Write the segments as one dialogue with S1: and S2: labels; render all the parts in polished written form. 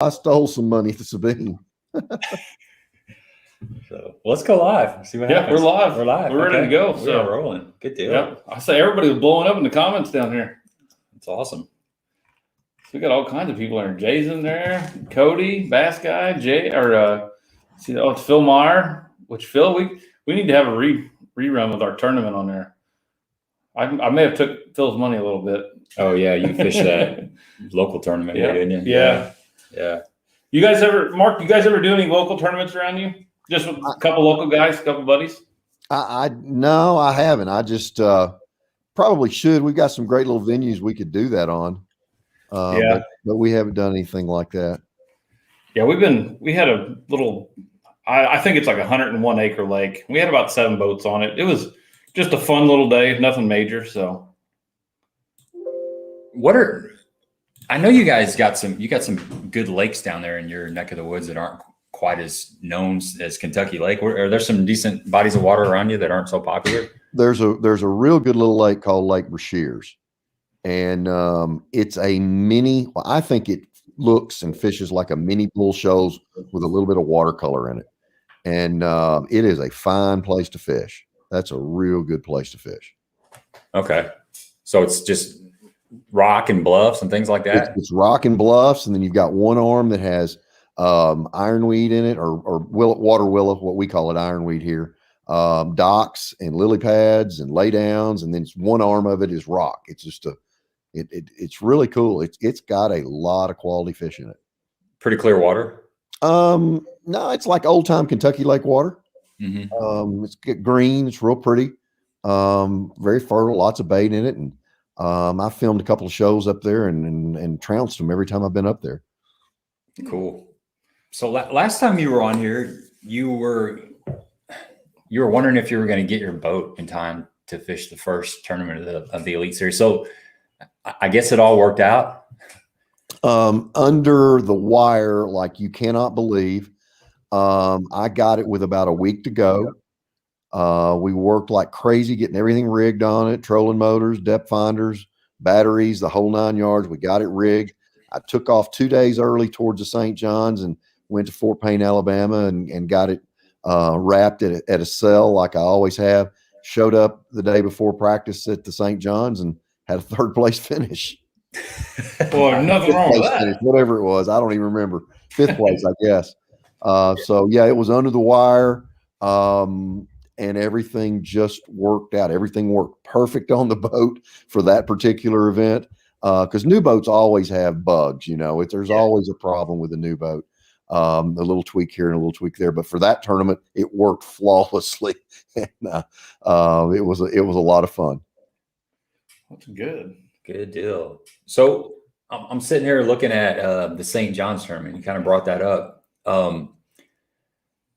S1: I stole some money at the Sabine.
S2: So let's go live. See what happens.
S3: We're live.
S2: We're live.
S3: We're ready to go. So
S2: yeah, rolling. Good deal.
S3: Yep. I say everybody was blowing up in the comments down here.
S2: It's awesome.
S3: So we got all kinds of people in there. Jay's in there, Cody, Bass Guy, Jay, or it's Phil Meyer. Which Phil, we need to have a rerun with our tournament on there. I may have took Phil's money a little bit.
S2: Oh yeah, you fished that local tournament, didn't you?
S3: Yeah. You guys ever, Mark? You guys ever do any local tournaments around you? Just with a couple local guys, a couple buddies?
S1: No, I haven't. I just probably should. We've got some great little venues we could do that on. But we haven't done anything like that.
S3: Yeah, we had a little, I think it's like 101 acre lake. We had about 7 boats on it. It was just a fun little day, nothing major. So
S2: I know you guys got some good lakes down there in your neck of the woods that aren't quite as known as Kentucky Lake. Are there some decent bodies of water around you that aren't so popular?
S1: There's a real good little lake called Lake Brashears, and it's a mini. Well, I think it looks and fishes like a mini Bull Shoals with a little bit of watercolor in it, and it is a fine place to fish. That's a real good place to fish.
S2: Okay, so it's just rock and bluffs and things like that.
S1: It's rock and bluffs, and then you've got one arm that has ironweed in it, or water willow, what we call it, ironweed here, docks and lily pads and laydowns, and then one arm of it is rock. It's just it's really cool. It's got a lot of quality fish in it.
S2: Pretty clear water.
S1: No, it's like old time Kentucky Lake water.
S2: Mm-hmm.
S1: It's green. It's real pretty. Very fertile. Lots of bait in it, and I filmed a couple of shows up there and trounced them every time I've been up there.
S2: Cool. So last time you were on here, you were wondering if you were going to get your boat in time to fish the first tournament of the Elite Series. So I guess it all worked out.
S1: Under the wire, like you cannot believe. I got it with about a week to go. We worked like crazy, getting everything rigged on it, trolling motors, depth finders, batteries, the whole 9 yards. We got it rigged. I took off 2 days early towards the St. John's and went to Fort Payne, Alabama, and got it wrapped at a cell like I always have. Showed up the day before practice at the St. John's and had a 3rd place finish.
S3: Boy, nothing wrong with that.
S1: Finish, whatever it was, I don't even remember. 5th place, I guess. So yeah, it was under the wire, and everything just worked out. Everything worked perfect on the boat for that particular event. Because new boats always have bugs, there's always a problem with a new boat. A little tweak here and a little tweak there, but for that tournament, it worked flawlessly, and it was a lot of fun.
S3: That's good
S2: deal. So I'm sitting here looking at the St. John's tournament. You kind of brought that up.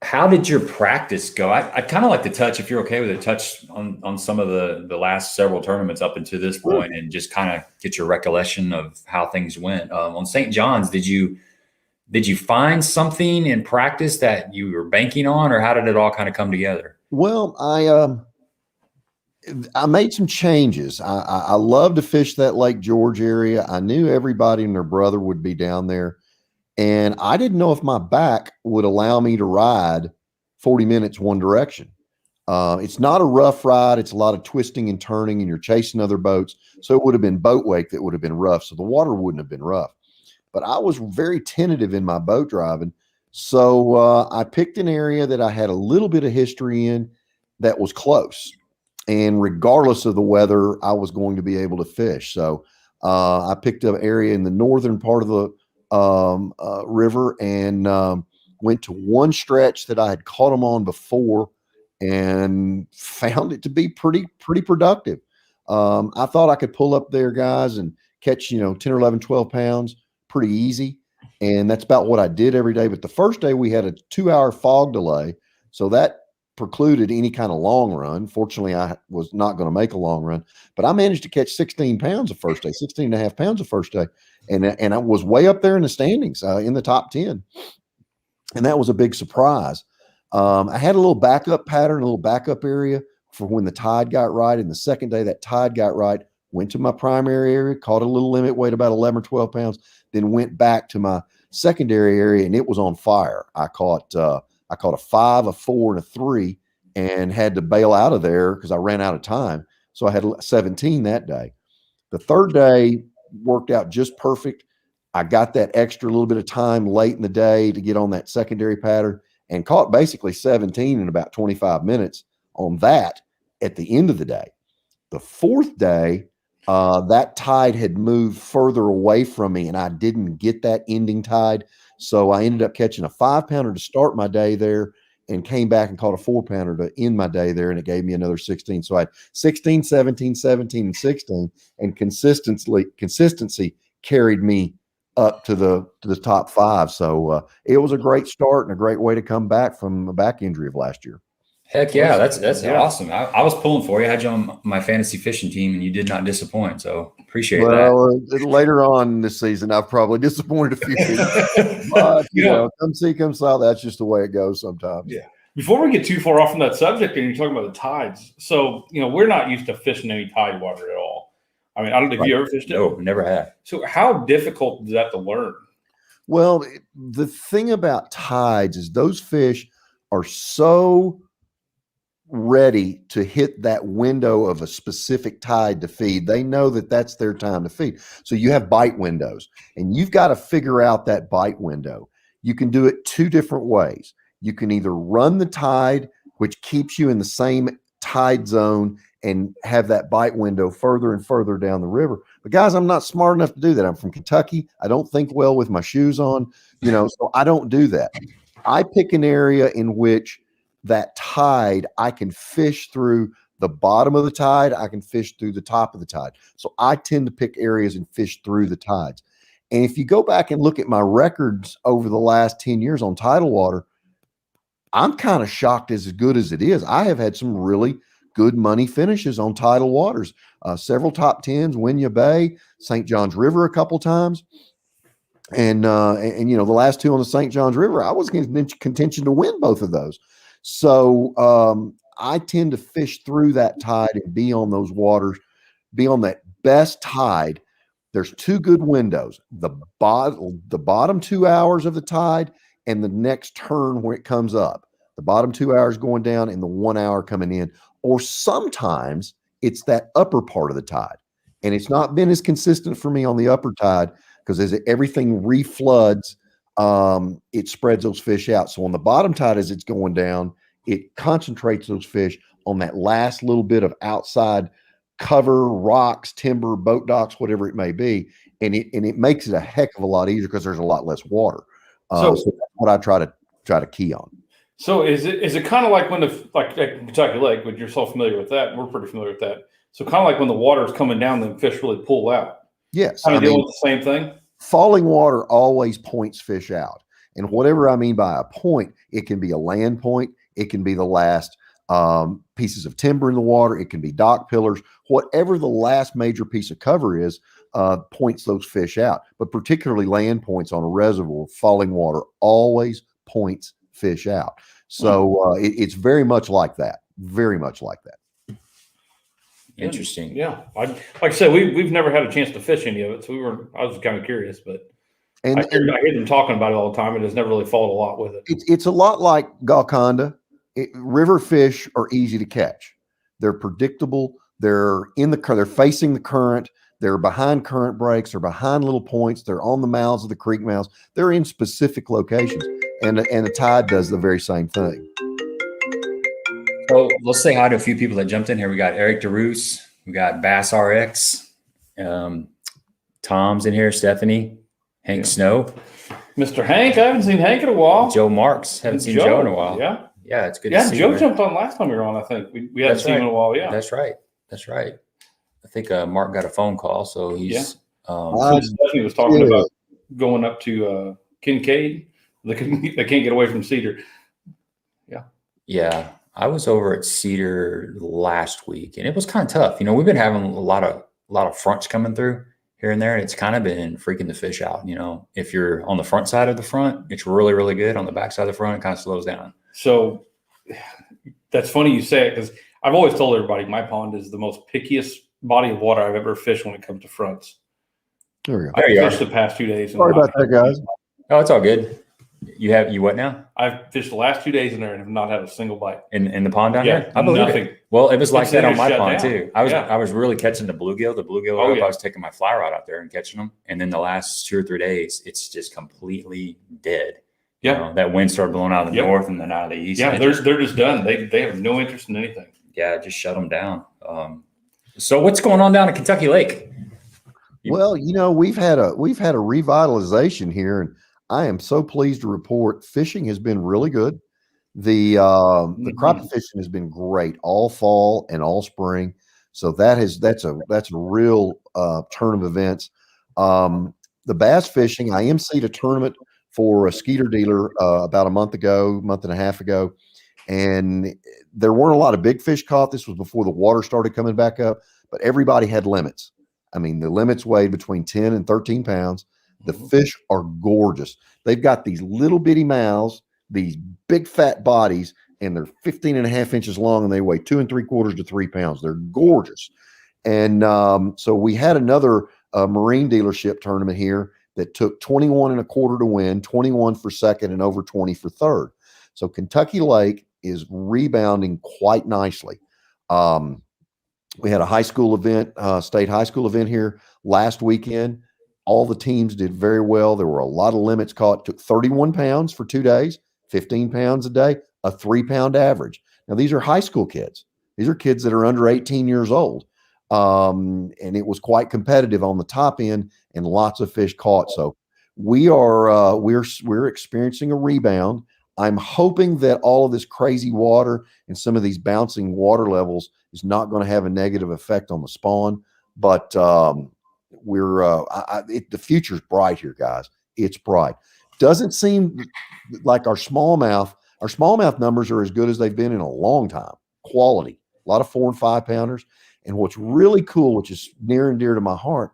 S2: How did your practice go? I'd kind of like to touch, if you're okay with it, touch on some of the last several tournaments up until this point, and just kind of get your recollection of how things went. On St. John's, did you find something in practice that you were banking on, or how did it all kind of come together?
S1: Well, I made some changes. I love to fish that Lake George area. I knew everybody and their brother would be down there. And I didn't know if my back would allow me to ride 40 minutes one direction. It's not a rough ride. It's a lot of twisting and turning, and you're chasing other boats. So it would have been boat wake that would have been rough. So the water wouldn't have been rough. But I was very tentative in my boat driving. So I picked an area that I had a little bit of history in that was close. And regardless of the weather, I was going to be able to fish. So I picked an area in the northern part of the river, and went to one stretch that I had caught them on before and found it to be pretty productive. I thought I could pull up there, guys, and catch 10 or 11, 12 pounds pretty easy, and that's about what I did every day. But the first day we had a 2-hour fog delay, so that precluded any kind of long run. Fortunately, I was not going to make a long run, but I managed to catch 16 pounds the first day, 16 and a half pounds the first day. And I was way up there in the standings, in the top 10. And that was a big surprise. I had a little backup pattern, a little backup area for when the tide got right. And the second day that tide got right, went to my primary area, caught a little limit weight, about 11 or 12 pounds, then went back to my secondary area, and it was on fire. I caught a 5, a 4, and a 3, and had to bail out of there because I ran out of time. So I had 17 that day. The third day worked out just perfect. I got that extra little bit of time late in the day to get on that secondary pattern and caught basically 17 in about 25 minutes on that at the end of the day. The fourth day, that tide had moved further away from me, and I didn't get that ending tide. So I ended up catching a 5-pounder to start my day there and came back and caught a 4-pounder to end my day there, and it gave me another 16. So I had 16, 17, 17, and 16, and consistency carried me up to the top 5. So it was a great start and a great way to come back from a back injury of last year.
S2: Heck yeah, that's awesome. I was pulling for you. I had you on my fantasy fishing team, and you did not disappoint. So appreciate that.
S1: Later on this season, I've probably disappointed a few people. But, you know, come see, come saw. That's just the way it goes sometimes.
S3: Yeah. Before we get too far off from that subject, and you're talking about the tides. So, you know, we're not used to fishing any tide water at all. I mean, I don't know if you ever fished it.
S2: No, never have.
S3: So how difficult is that to learn?
S1: Well, the thing about tides is those fish are so ready to hit that window of a specific tide to feed. They know that that's their time to feed. So you have bite windows, and you've got to figure out that bite window. You can do it 2 different ways. You can either run the tide, which keeps you in the same tide zone and have that bite window further and further down the river. But guys, I'm not smart enough to do that. I'm from Kentucky. I don't think well with my shoes on, you know, so I don't do that. I pick an area in which that tide, I can fish through the bottom of the tide. I can fish through the top of the tide. So I tend to pick areas and fish through the tides. And if you go back and look at my records over the last 10 years on tidal water, I'm kind of shocked as good as it is. I have had some really good money finishes on tidal waters, several top 10s, Winya Bay, St. Johns River a couple times. And you know, the last 2 on the St. Johns River, I was in contention to win both of those. So I tend to fish through that tide and be on those waters, be on that best tide. There's 2 good windows, the bottom 2 hours of the tide and the next turn where it comes up. The bottom 2 hours going down and the 1 hour coming in. Or sometimes it's that upper part of the tide. And it's not been as consistent for me on the upper tide because as everything refloods, it spreads those fish out. So on the bottom tide, as it's going down, it concentrates those fish on that last little bit of outside cover, rocks, timber, boat docks, whatever it may be. And it makes it a heck of a lot easier because there's a lot less water. So that's what I try to key on.
S3: So is it kind of like when like Kentucky Lake, but you're so familiar with that, and we're pretty familiar with that. So kind of like when the water is coming down, the fish really pull out.
S1: Yes.
S3: Kind of dealing with the same thing.
S1: Falling water always points fish out. And whatever I mean by a point, it can be a land point. It can be the last pieces of timber in the water. It can be dock pillars. Whatever the last major piece of cover is, points those fish out. But particularly land points on a reservoir, falling water always points fish out. So it's very much like that. Very much like that.
S2: Interesting.
S3: Yeah. Like I said, we've never had a chance to fish any of it. So I was kind of curious, but I hear them talking about it all the time. It has never really followed a lot with it.
S1: It's a lot like Golconda. River fish are easy to catch. They're predictable. They're they're facing the current. They're behind current breaks. They're behind little points. They're on the mouths of the creek mouths. They're in specific locations. And the tide does the very same thing.
S2: So let's say hi to a few people that jumped in here. We got Eric DeRoos. We got Bass RX. Tom's in here. Stephanie. Hank Snow.
S3: Mr. Hank. I haven't seen Hank in a while.
S2: Joe Marks. Haven't seen Joe in a while.
S3: Yeah.
S2: Yeah, it's good to see
S3: Joe jumped on last time we were on, I think. We hadn't seen him in a while. Yeah.
S2: That's right. I think Mark got a phone call. So he's
S3: Stephanie was talking about going up to Kincaid. They can't get away from Cedar. Yeah.
S2: Yeah. I was over at Cedar last week, and it was kind of tough. You know, we've been having a lot of fronts coming through here and there, and it's kind of been freaking the fish out. You know, if you're on the front side of the front, it's really, really good. On the back side of the front, it kind of slows down.
S3: So that's funny you say it, because I've always told everybody my pond is the most pickiest body of water I've ever fished when it comes to fronts.
S1: There we go.
S3: I fished the past 2 days.
S1: Sorry about that, guys.
S2: Oh, it's all good. You what now?
S3: I've fished the last 2 days in there and have not had a single bite.
S2: In the pond down
S3: Yeah,
S2: there? I believe
S3: nothing.
S2: it. Well, it was like that on my
S3: shut
S2: pond
S3: down.
S2: too.
S3: Yeah.
S2: I was really catching the bluegill.
S3: Oh, yeah.
S2: I was taking my fly rod out there and catching them. And then the last 2 or 3 days, it's just completely dead.
S3: Yeah.
S2: You know, that wind started blowing out of the
S3: Yep.
S2: north and then out of the east.
S3: Yeah, they're just done. They have no interest in anything.
S2: Yeah, just shut them down. So what's going on down at Kentucky Lake?
S1: Well, we've had a revitalization here, and I am so pleased to report fishing has been really good. The crappie fishing has been great all fall and all spring. So that's a real turn of events. The bass fishing, I emceed a tournament for a skeeter dealer about a month and a half ago, and there weren't a lot of big fish caught. This was before the water started coming back up, but everybody had limits. I mean, the limits weighed between 10 and 13 pounds. The fish are gorgeous. They've got these little bitty mouths, these big fat bodies, and they're 15 and a half inches long, and they weigh 2 3/4 to 3 pounds. They're gorgeous. And so we had another marine dealership tournament here that took 21 1/4 to win, 21 for second, and over 20 for third. So Kentucky Lake is rebounding quite nicely. We had a high school event, state high school event here last weekend. All the teams did very well. There were a lot of limits caught. It took 31 pounds for 2 days, 15 pounds a day, a 3-pound average. Now, these are high school kids. These are kids that are under 18 years old. And it was quite competitive on the top end and lots of fish caught. So we're experiencing a rebound. I'm hoping that all of this crazy water and some of these bouncing water levels is not going to have a negative effect on the spawn, but the future's bright here, guys. It's bright. Doesn't seem like our smallmouth numbers are as good as they've been in a long time. Quality, a lot of 4 and 5 pounders. And what's really cool, which is near and dear to my heart,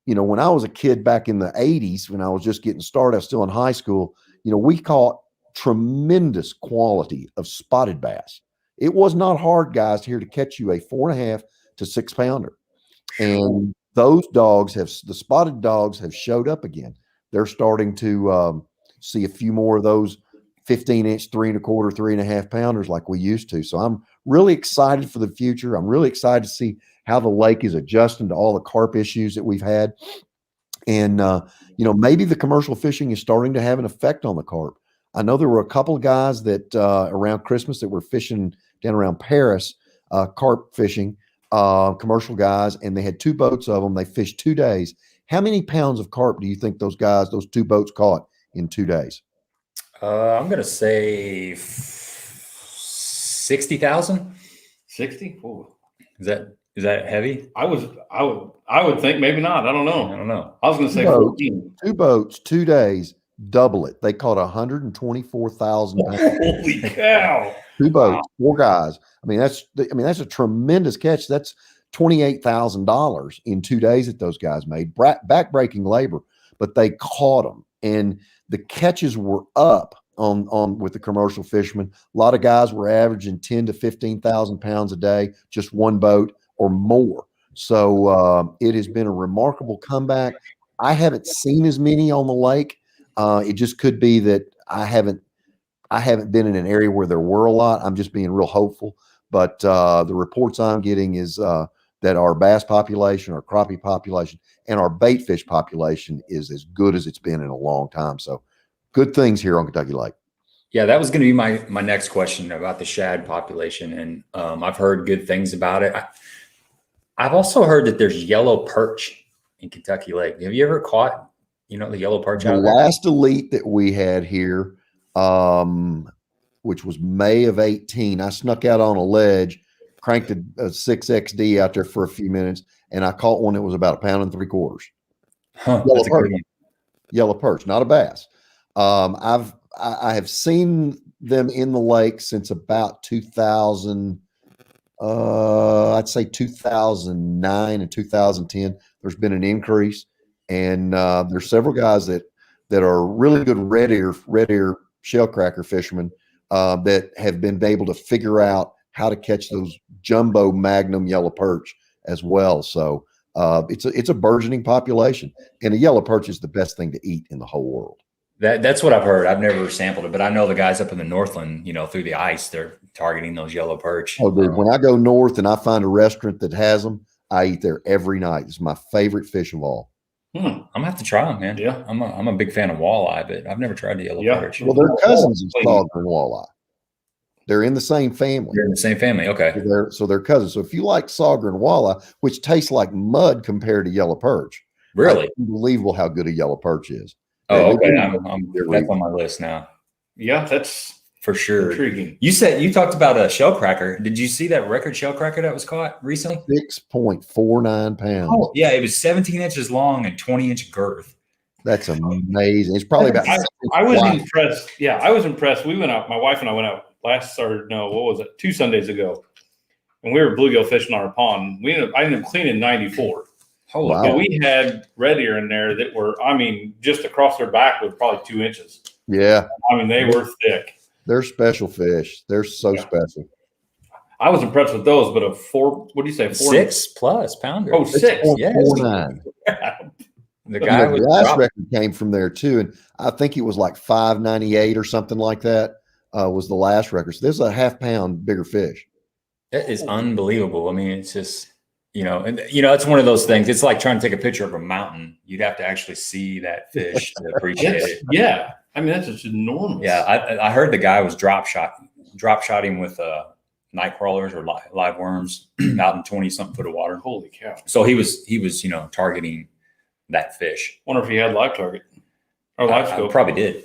S1: when I was a kid back in the 80s, when I was just getting started, I was still in high school, we caught tremendous quality of spotted bass. It was not hard, guys, here to catch you a 4.5 to 6 pounder. And the spotted dogs have showed up again. They're starting to see a few more of those 15-inch, 3 1/4, 3.5 pounders like we used to. So I'm really excited for the future. I'm really excited to see how the lake is adjusting to all the carp issues that we've had. And, maybe the commercial fishing is starting to have an effect on the carp. I know there were a couple of guys that around Christmas that were fishing down around Paris, carp fishing, commercial guys, and they had 2 boats of them. They fished 2 days. How many pounds of carp do you think those 2 boats caught in 2 days?
S2: I'm going to say 60,000.
S3: 60? Ooh.
S2: Is that heavy?
S3: I would think maybe not. I don't know. I was going to say 14.
S1: 2 boats, 2 days, double it. They caught 124,000 pounds.
S3: Holy cow!
S1: 2 boats, 4 guys. I mean, that's a tremendous catch. That's $28,000 in 2 days that those guys made. Back-breaking labor, but they caught them, and the catches were up on with the commercial fishermen. A lot of guys were averaging 10 to 15,000 pounds a day, just 1 boat or more. So it has been a remarkable comeback. I haven't seen as many on the lake. It just could be that I haven't been in an area where there were a lot. I'm just being real hopeful. But the reports I'm getting is that our bass population, our crappie population, and our bait fish population is as good as it's been in a long time. So good things here on Kentucky Lake.
S2: Yeah, that was going to be my next question about the shad population. And I've heard good things about it. I've also heard that there's yellow perch in Kentucky Lake. Have you ever caught, the yellow perch out
S1: The
S2: there?
S1: last elite that we had here, which was May of 18, I snuck out on a ledge, cranked a 6XD out there for a few minutes, and I caught one that was about 1 3/4 pounds.
S2: That's a good one.
S1: Yellow perch, not a bass. I have seen them in the lake since about 2000. I'd say 2009 and 2010. There's been an increase, and there's several guys that are really good red ear shellcracker fishermen that have been able to figure out how to catch those jumbo magnum yellow perch as well. So it's a burgeoning population, and a yellow perch is the best thing to eat in the whole world.
S2: That's what I've heard. I've never sampled it, but I know the guys up in the Northland, through the ice, they're targeting those yellow perch.
S1: Oh, dude, when I go north and I find a restaurant that has them, I eat there every night. It's my favorite fish of all.
S2: I'm gonna have to try them, man.
S3: Yeah.
S2: I'm a big fan of walleye, but I've never tried the yellow perch.
S1: Well, they're cousins of sauger and walleye. They're in the same family.
S2: They're in the same family. Okay.
S1: So they're cousins. So if you like sauger and walleye, which tastes like mud compared to yellow perch,
S2: Really?
S1: it's unbelievable how good a yellow perch is.
S2: Oh, okay. That's on my list now.
S3: Yeah, that's
S2: for sure.
S3: Intriguing.
S2: You talked about a shell cracker. Did you see that record shell cracker that was caught recently?
S1: 6.49 pounds.
S2: Oh, yeah. It was 17 inches long and 20-inch girth.
S1: That's amazing. It's probably about.
S3: I was impressed. Yeah, I was impressed. We went out. My wife and I went out what was it? 2 Sundays ago, and we were bluegill fishing on our pond. I ended up cleaning 94.
S2: Oh,
S1: wow.
S3: And we had red ear in there that were, just across their back was probably 2 inches.
S1: Yeah.
S3: They were thick.
S1: They're special fish. They're so special.
S3: I was impressed with those, but what do you say?
S2: 6+ pounder.
S3: Oh, 6.
S1: Yeah.
S2: The guy
S1: the last record came from there too, and I think it was like 5.98 or something like that. Was the last record. So there's a half pound bigger fish.
S2: That is unbelievable. I mean, it's just it's one of those things. It's like trying to take a picture of a mountain. You'd have to actually see that fish to appreciate it.
S3: Yeah, that's just enormous.
S2: Yeah, I heard the guy was drop shotting with night crawlers or live worms out in 20-something foot of water.
S3: Holy cow!
S2: So he was targeting that fish.
S3: Wonder if he had live target or live scope.
S2: Probably did.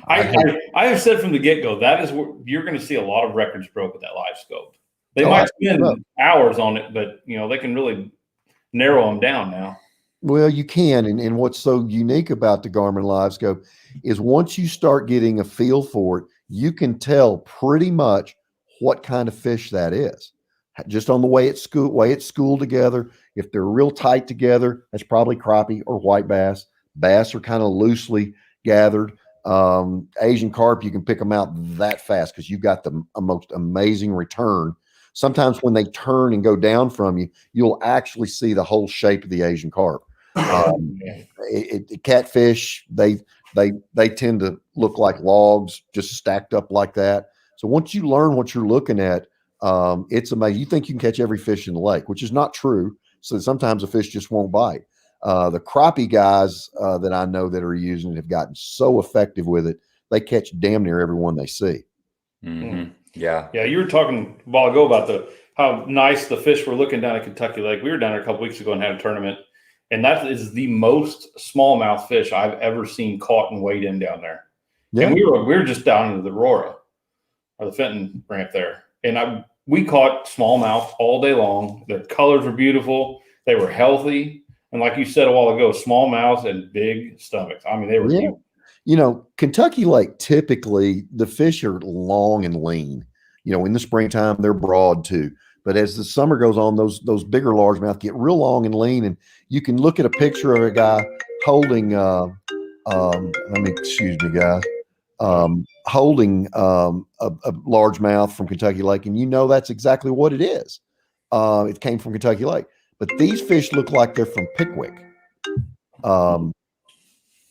S3: I have said from the get-go, that is where you're going to see a lot of records broke with that live scope. They might spend hours on it, but they can really narrow them down now.
S1: Well, you can, and what's so unique about the Garmin Live Scope is once you start getting a feel for it, you can tell pretty much what kind of fish that is, just on the way it's schooled together. If they're real tight together, that's probably crappie or white bass. Bass are kind of loosely gathered. Asian carp, you can pick them out that fast because you've got the most amazing return. Sometimes when they turn and go down from you, you'll actually see the whole shape of the Asian carp. Catfish, they tend to look like logs just stacked up like that. So once you learn what you're looking at, it's amazing. You think you can catch every fish in the lake, which is not true. So sometimes a fish just won't bite. The crappie guys that I know that are using it have gotten so effective with it. They catch damn near everyone they see.
S2: Mm-hmm. Yeah.
S3: Yeah. You were talking a while ago about how nice the fish were looking down at Kentucky Lake. We were down there a couple weeks ago and had a tournament, and that is the most smallmouth fish I've ever seen caught and weighed in down there. Yeah. And we were just down into the Aurora or the Fenton ramp there. And we caught smallmouth all day long. Their colors were beautiful. They were healthy. And like you said a while ago, smallmouth and big stomachs. They were huge.
S1: Kentucky Lake, typically the fish are long and lean. In the springtime, they're broad too. But as the summer goes on, those bigger largemouth get real long and lean. And you can look at a picture of a guy holding, excuse me, guys, holding a largemouth from Kentucky Lake. And that's exactly what it is. It came from Kentucky Lake. But these fish look like they're from Pickwick.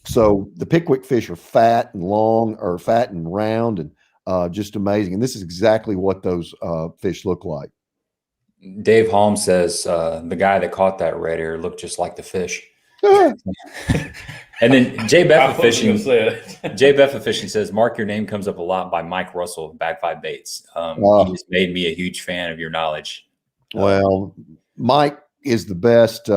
S1: So the Pickwick fish are fat and long, or fat and round, and just amazing. And this is exactly what those fish look like.
S2: Dave Holmes says the guy that caught that red ear looked just like the fish. And then Jay Beffa Fishing says, Mark, your name comes up a lot by Mike Russell, Bag 5 Baits. He just made me a huge fan of your knowledge.
S1: Well, Mike is the best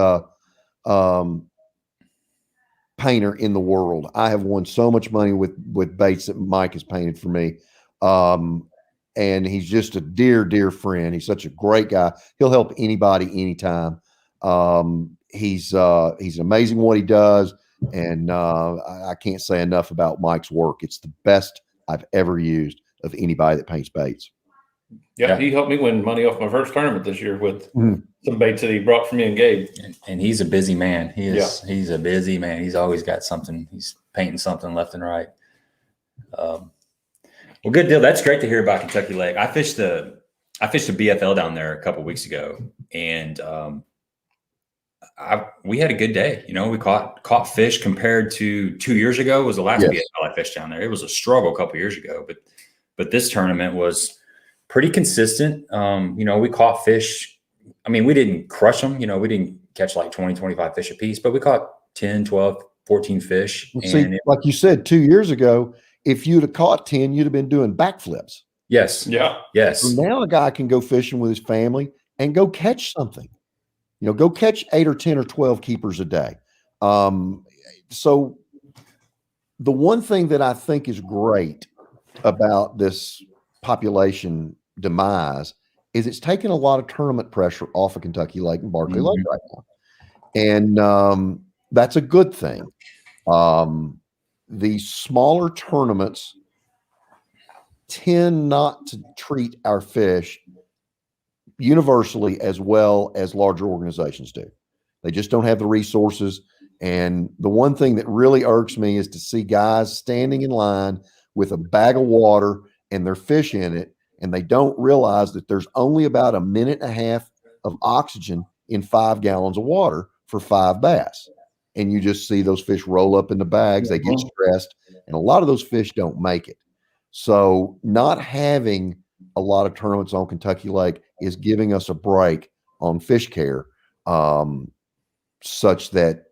S1: painter in the world. I have won so much money with baits that Mike has painted for me. And he's just a dear friend. He's such a great guy. He'll help anybody anytime. He's amazing what he does. And I can't say enough about Mike's work. It's the best I've ever used of anybody that paints baits.
S3: Yeah, he helped me win money off my first tournament this year with some baits that he brought for me and Gabe.
S2: And he's a busy man. He's a busy man. He's always got something. He's painting something left and right. Well, good deal. That's great to hear about Kentucky Lake. I fished the BFL down there a couple of weeks ago, and we had a good day. We caught fish compared to 2 years ago was the last we had walleye fish down there. It was a struggle a couple years ago, but this tournament was pretty consistent. We caught fish. I mean, we didn't crush them. We didn't catch like 20, 25 fish a piece, but we caught 10, 12, 14 fish.
S1: Well, see, like you said, 2 years ago, if you'd have caught 10, you'd have been doing backflips.
S2: Yes.
S3: Yeah.
S2: Yes.
S1: So now a guy can go fishing with his family and go catch something. Go catch 8 or 10 or 12 keepers a day. So the one thing that I think is great about this population demise is it's taken a lot of tournament pressure off of Kentucky Lake and Barkley Lake right now. And that's a good thing. The smaller tournaments tend not to treat our fish universally as well as larger organizations do. They just don't have the resources. And the one thing that really irks me is to see guys standing in line with a bag of water and their fish in it, and they don't realize that there's only about a minute and a half of oxygen in 5 gallons of water for 5 bass. And you just see those fish roll up in the bags. They get stressed, and a lot of those fish don't make it. So not having a lot of tournaments on Kentucky Lake is giving us a break on fish care, such that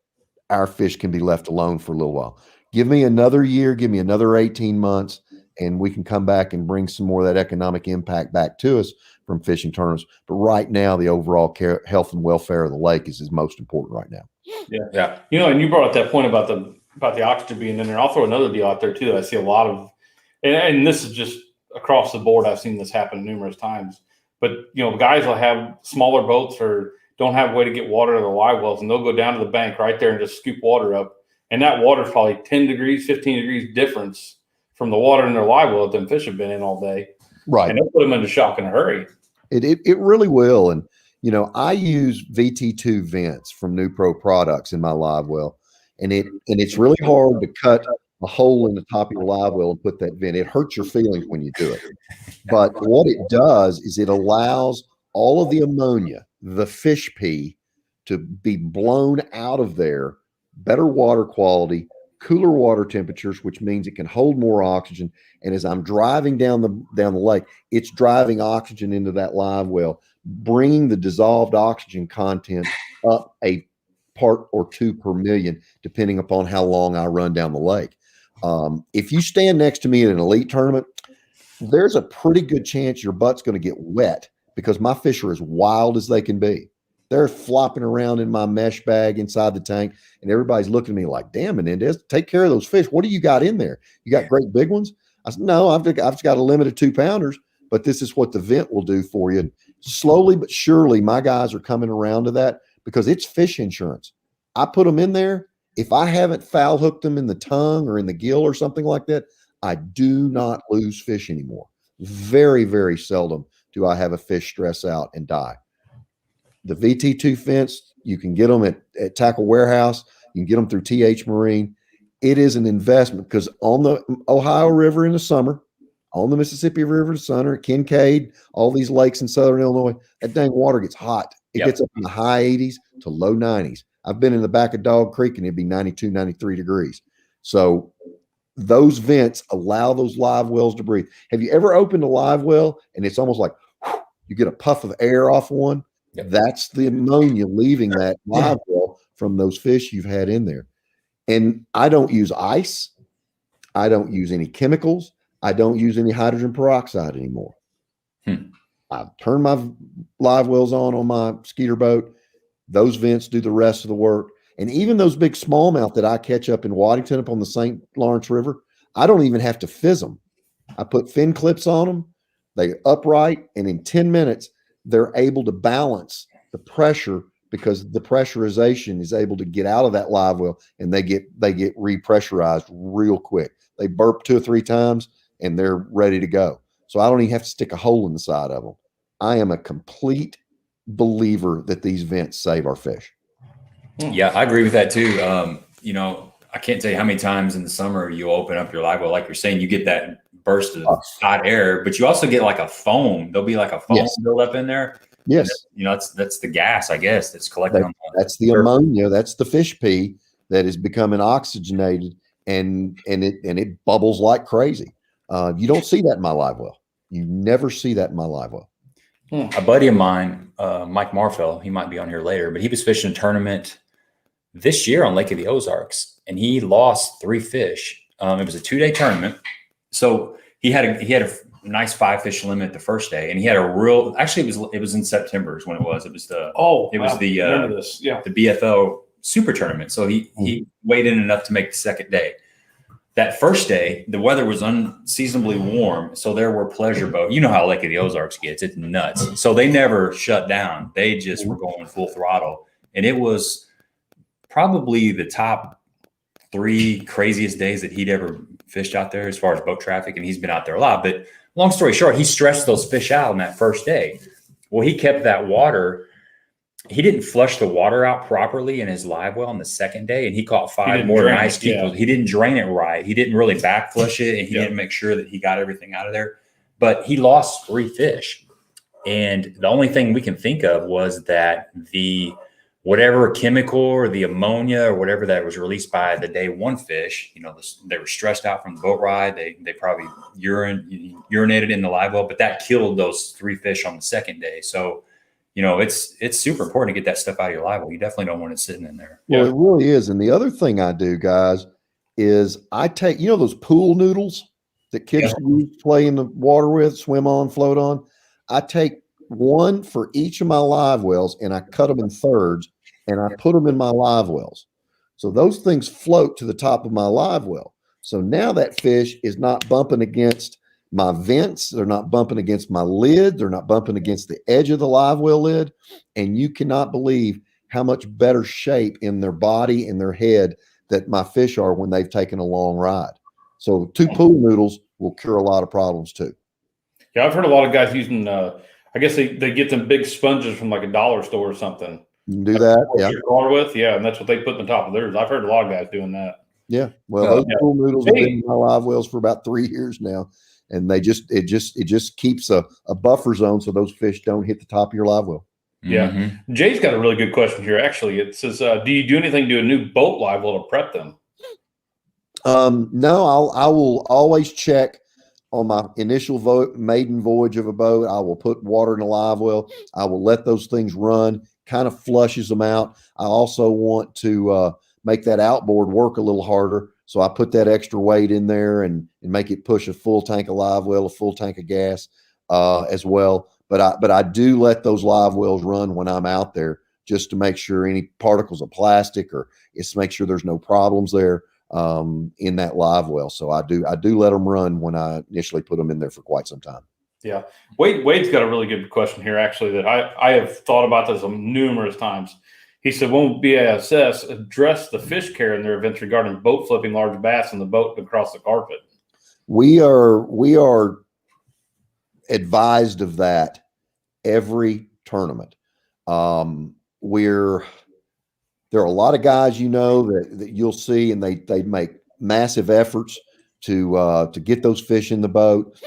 S1: our fish can be left alone for a little while. Give me another year, give me another 18 months, and we can come back and bring some more of that economic impact back to us from fishing tournaments. But right now, the overall health and welfare of the lake is most important right now.
S3: Yeah. And you brought up that point about the oxygen being in there. I'll throw another deal out there too that I see a lot of, and this is just across the board. I've seen this happen numerous times. But guys will have smaller boats or don't have a way to get water to the live wells, and they'll go down to the bank right there and just scoop water up. And that water is probably 10 degrees, 15 degrees difference from the water in their live well that them fish have been in all day.
S1: Right.
S3: And they'll put them into shock in a hurry.
S1: It really will. And, I use VT2 vents from New Pro Products in my live well. And it's really hard to cut a hole in the top of your live well and put that vent. It hurts your feelings when you do it. But what it does is it allows all of the ammonia, the fish pee, to be blown out of there, better water quality, cooler water temperatures, which means it can hold more oxygen. And as I'm driving down the lake, it's driving oxygen into that live well, bringing the dissolved oxygen content up a part or 2 per million, depending upon how long I run down the lake. If you stand next to me at an elite tournament, there's a pretty good chance your butt's going to get wet because my fish are as wild as they can be. They're flopping around in my mesh bag inside the tank, and everybody's looking at me like, damn, Menendez, take care of those fish. What do you got in there? You got great big ones? I said, no, I've got a limit of 2-pounders, but this is what the vent will do for you. And slowly but surely, my guys are coming around to that because it's fish insurance. I put them in there. If I haven't foul hooked them in the tongue or in the gill or something like that, I do not lose fish anymore. Very, very seldom do I have a fish stress out and die. The VT2 fence, you can get them at Tackle Warehouse. You can get them through TH Marine. It is an investment because on the Ohio River in the summer, on the Mississippi River in the summer, Kincaid, all these lakes in southern Illinois, that dang water gets hot. It gets up in the high 80s to low 90s. I've been in the back of Dog Creek and it'd be 92, 93 degrees. So those vents allow those live wells to breathe. Have you ever opened a live well and it's almost like you get a puff of air off one? Yep. That's the ammonia leaving that live well from those fish you've had in there. And I don't use ice. I don't use any chemicals. I don't use any hydrogen peroxide anymore. I turn my live wells on my skeeter boat. Those vents do the rest of the work. And even those big smallmouth that I catch up in Waddington up on the St. Lawrence River, I don't even have to fizz them. I put fin clips on them. They upright, and in 10 minutes, they're able to balance the pressure because the pressurization is able to get out of that live well, and they get repressurized real quick. They burp 2 or 3 times, and they're ready to go. So I don't even have to stick a hole in the side of them. I am a complete believer that these vents save our fish.
S2: Yeah, I agree with that too. I can't tell you how many times in the summer you open up your live well, like you're saying, you get that burst of hot air, but you also get like a foam. There'll be like a foam build up in there.
S1: Yes.
S2: That's the gas, I guess, that's collecting on
S1: that's the ammonia. That's the fish pee that is becoming oxygenated, and it bubbles like crazy. You don't see that in my live well. You never see that in my live well.
S2: A buddy of mine, Mike Marfell, he might be on here later, but he was fishing a tournament this year on Lake of the Ozarks, and he lost 3 fish. It was a 2-day tournament, so he had a nice 5-fish limit the first day, and he had a real. Actually, it was in September is when it was. It was the the BFL Super Tournament. So he weighed in enough to make the second day. That first day, the weather was unseasonably warm, so there were pleasure boats. You know how Lake of the Ozarks gets; it's nuts. So they never shut down; they just were going full throttle, and it was probably the top 3 craziest days that he'd ever fished out there as far as boat traffic, and he's been out there a lot. But long story short, he stressed those fish out on that first day. Well, he kept that water. He didn't flush the water out properly in his live well on the second day, and he caught 5 more nice keepers. He didn't drain it right. He didn't really back flush it, and he didn't make sure that he got everything out of there. But he lost 3 fish. And the only thing we can think of was that the whatever chemical or the ammonia or whatever that was released by the day 1 fish, they were stressed out from the boat ride. They probably urinated in the live well, but that killed those 3 fish on the second day. So, it's super important to get that stuff out of your live well. You definitely don't want it sitting in there.
S1: Well, it really is. And the other thing I do, guys, is I take, those pool noodles that kids play in the water with, swim on, float on. I take 1 for each of my live wells, and I cut them in thirds, and I put them in my live wells. So those things float to the top of my live well. So now that fish is not bumping against my vents. They're not bumping against my lid. They're not bumping against the edge of the live well lid. And you cannot believe how much better shape in their body and their head that my fish are when they've taken a long ride. So 2 pool noodles will cure a lot of problems too.
S3: Yeah, I've heard a lot of guys using, I guess they get them big sponges from like a dollar store or something.
S1: You can do that.
S3: Yeah. Your car with. Yeah. And that's what they put on the top of theirs. I've heard a lot of guys doing that.
S1: Yeah. Well, those pool noodles have been in my live wells for about 3 years now. And it just keeps a buffer zone so those fish don't hit the top of your live well.
S3: Yeah. Mm-hmm. Jay's got a really good question here. Actually, it says, do you do anything to a new boat live well to prep them?
S1: No, I will always check on my initial maiden voyage of a boat. I will put water in a live well. I will let those things run, kind of flushes them out. I also want to make that outboard work a little harder. So I put that extra weight in there and make it push a full tank of live well, a full tank of gas as well. But I do let those live wells run when I'm out there, just to make sure any particles of plastic or just make sure there's no problems there in that live well. So I do let them run when I initially put them in there for quite some time.
S3: Yeah. Wade's got a really good question here, actually, that I have thought about this numerous times. He said, won't BASS address the fish care in their events regarding boat flipping large bass in the boat across the carpet?
S1: We are advised of that every tournament. There are a lot of guys, that you'll see, and they make massive efforts to get those fish in the boat.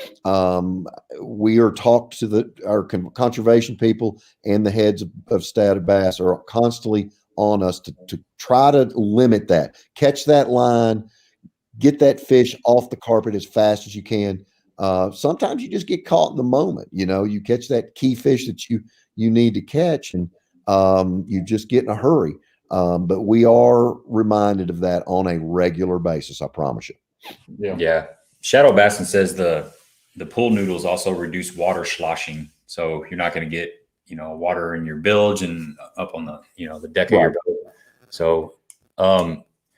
S1: We are talked to our conservation people, and the heads of Stat Bass are constantly on us to try to limit that, catch that line, get that fish off the carpet as fast as you can. Sometimes you just get caught in the moment. You catch that key fish that you need to catch, and you just get in a hurry. But we are reminded of that on a regular basis. I promise you.
S2: Yeah. Shadow Bassin says the pool noodles also reduce water sloshing. So you're not going to get, water in your bilge and up on the deck of your boat. So,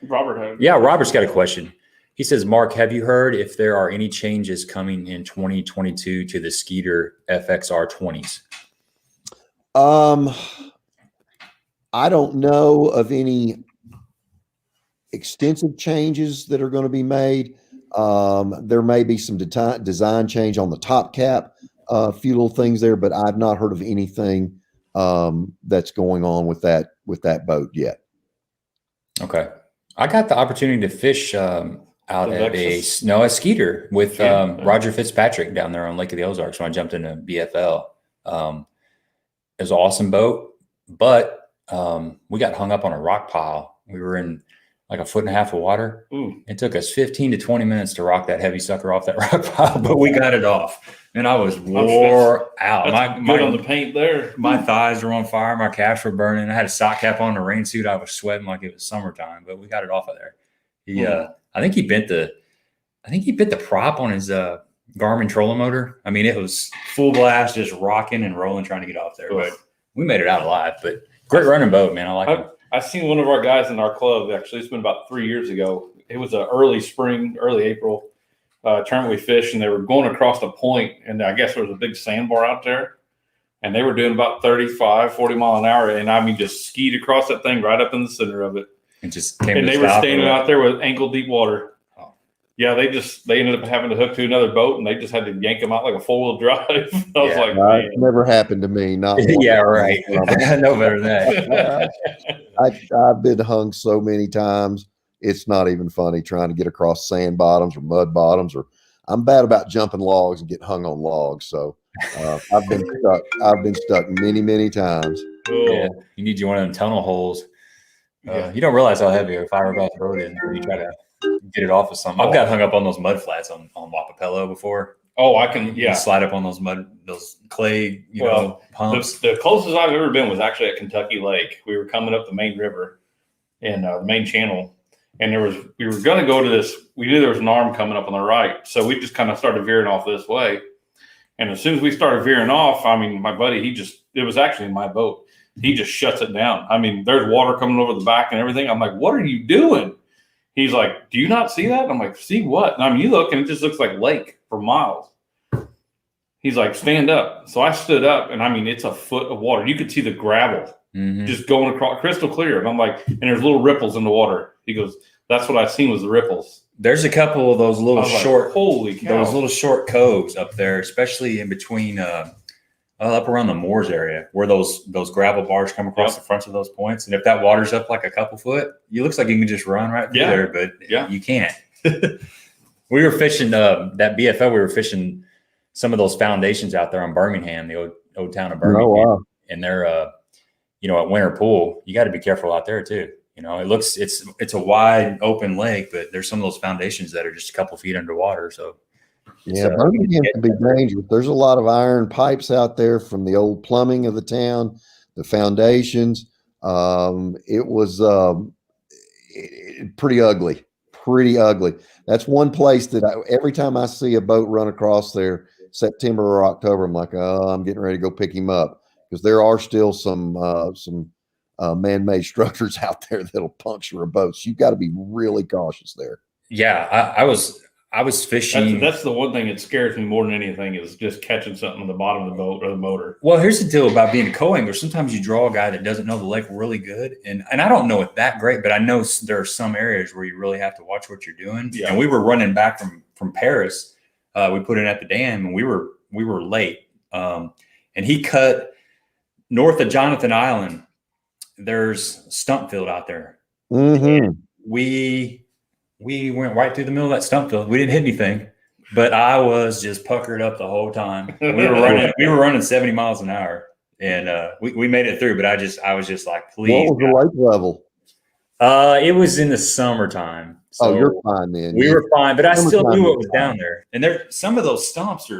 S2: Robert's got a question. He says, Mark, have you heard if there are any changes coming in 2022 to the Skeeter FXR 20s?
S1: I don't know of any extensive changes that are going to be made. There may be some design change on the top cap, a few little things there, but I've not heard of anything that's going on with that boat yet.
S2: Okay. I got the opportunity to fish out at a Skeeter with Roger Fitzpatrick down there on Lake of the Ozarks when I jumped into BFL. It was an awesome boat, but we got hung up on a rock pile. We were in like 1.5 foot of water.
S3: Ooh.
S2: It took us 15 to 20 minutes to rock that heavy sucker off that rock pile, but we got it off. And I was wore out.
S3: Good on the paint there.
S2: My thighs were on fire. My calves were burning. I had a sock cap on, a rain suit. I was sweating like it was summertime, but we got it off of there. I think he bent the prop on his Garmin trolling motor. I mean, it was full blast, just rocking and rolling, trying to get off there. But we made it out alive. But great running boat, man. I like it.
S3: I seen one of our guys in our club. Actually, it's been about 3 years ago. It was an early spring, early April tournament we fished, and they were going across the point, and I guess there was a big sandbar out there, and they were doing about 35, 40 mile an hour, and I mean just skied across that thing right up in the center of it.
S2: And just came
S3: and
S2: to
S3: they were standing out there with ankle deep water.
S2: Oh.
S3: Yeah, they ended up having to hook to another boat, and they just had to yank them out like a 4-wheel drive. I was like, man.
S1: It never happened to me. Not
S2: yeah, right. I know better than that.
S1: I've been hung so many times. It's not even funny trying to get across sand bottoms or mud bottoms, or I'm bad about jumping logs and getting hung on logs. So I've been stuck. I've been stuck many, many times.
S2: Yeah, you need one of them tunnel holes. You don't realize how heavy a fiberglass boat is when you try to get it off of something. I've got hung up on those mud flats on Wapapello before.
S3: Oh, I can, yeah.
S2: You slide up on those clay, pumps.
S3: The closest I've ever been was actually at Kentucky Lake. We were coming up the main river and the main channel, and we were going to go to this. We knew there was an arm coming up on the right, so we just kind of started veering off this way. And as soon as we started veering off, I mean, my buddy, it was actually in my boat. He just shuts it down. I mean, there's water coming over the back and everything. I'm like, what are you doing? He's like, do you not see that? And I'm like, see what? And I mean, you look and it just looks like lake for miles. He's like, stand up. So I stood up, and I mean, it's a foot of water. You could see the gravel just going across, crystal clear. And I'm like, and there's little ripples in the water. He goes, that's what I seen was the ripples.
S2: There's a couple of those little short,
S3: holy cow.
S2: Those little short coves up there, especially in between up around the Moors area, where those gravel bars come across the fronts of those points. And if that water's up like a couple foot, it looks like you can just run right through there, but you can't. We were fishing that BFL. We were fishing some of those foundations out there on Birmingham, the old town of Birmingham.
S1: Oh, wow.
S2: And they're, at Winter Pool, you got to be careful out there too. It's a wide open lake, but there's some of those foundations that are just a couple feet underwater. So
S1: Birmingham can be dangerous. There's a lot of iron pipes out there from the old plumbing of the town, the foundations. It was pretty ugly. That's one place that every time I see a boat run across there, September or October, I'm like, oh, I'm getting ready to go pick him up, because there are still some man-made structures out there that'll puncture a boat. So you've got to be really cautious there.
S2: Yeah, I was fishing.
S3: That's the one thing that scares me more than anything, is just catching something on the bottom of the boat or the motor.
S2: Well, here's the deal about being a co-angler. Sometimes you draw a guy that doesn't know the lake really good. And I don't know it that great, but I know there are some areas where you really have to watch what you're doing. Yeah. And we were running back from Paris. We put in at the dam, and we were late. And he cut north of Jonathan Island. There's stump field out there.
S1: Mm-hmm.
S2: We went right through the middle of that stump field. We didn't hit anything, but I was just puckered up the whole time. We were running 70 miles an hour, and we made it through. But I was just like, please.
S1: What was the lake level?
S2: It was in the summertime. So
S1: you're fine then.
S2: We were fine, but I still knew what was down there. And some of those stumps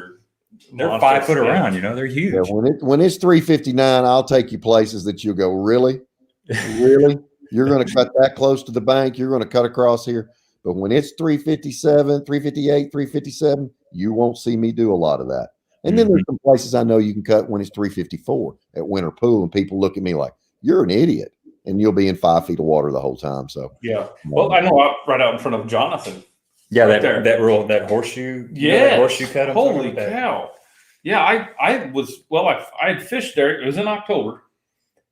S2: they're 5 foot around. They're huge.
S1: Yeah, when it's 359, I'll take you places that you'll go, really? Really? You're going to cut that close to the bank? You're going to cut across here? But when it's 357, 358, 357, you won't see me do a lot of that. And then there's some places I know you can cut when it's 354 at Winter Pool, and people look at me like, you're an idiot. And you'll be in 5 feet of water the whole time. So
S3: yeah. Well, I know right out in front of Jonathan.
S2: Yeah, right that horseshoe.
S3: Yeah,
S2: horseshoe cut.
S3: Holy cow! Yeah, I had fished there. It was in October,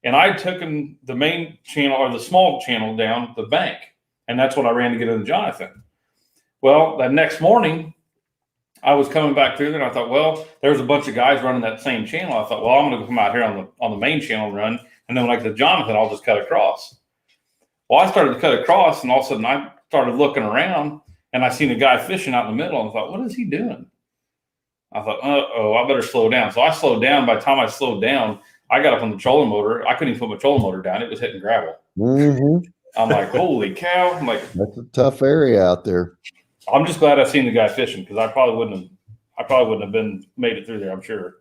S3: and I had taken the main channel or the small channel down the bank, and that's what I ran to get into Jonathan. Well, that next morning, I was coming back through there, and I thought, well, there was a bunch of guys running that same channel. I thought, well, I'm going to come out here on the main channel and run, and then when I get to Jonathan, I'll just cut across. Well, I started to cut across, and all of a sudden, I started looking around. And I seen a guy fishing out in the middle, and I thought, what is he doing? I thought, I better slow down. So I slowed down. By the time I slowed down, I got up on the trolling motor. I couldn't even put my trolling motor down. It was hitting gravel.
S1: Mm-hmm.
S3: I'm like, holy cow. I'm like,
S1: that's a tough area out there.
S3: I'm just glad I seen the guy fishing because I probably wouldn't have made it through there, I'm sure.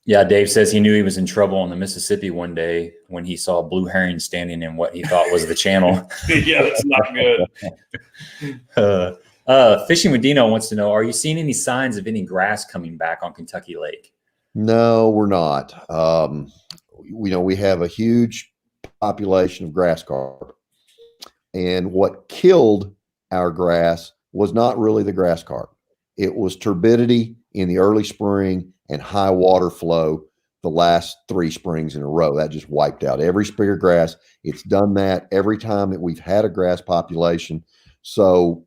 S2: Yeah, Dave says he knew he was in trouble on the Mississippi one day when he saw blue herring standing in what he thought was the channel.
S3: Yeah, that's not good.
S2: Fishing with Dino wants to know, are you seeing any signs of any grass coming back on Kentucky Lake?
S1: No, we're not. We have a huge population of grass carp. And what killed our grass was not really the grass carp. It was turbidity in the early spring and high water flow the last 3 springs in a row. That just wiped out every sprig of grass. It's done that every time that we've had a grass population. So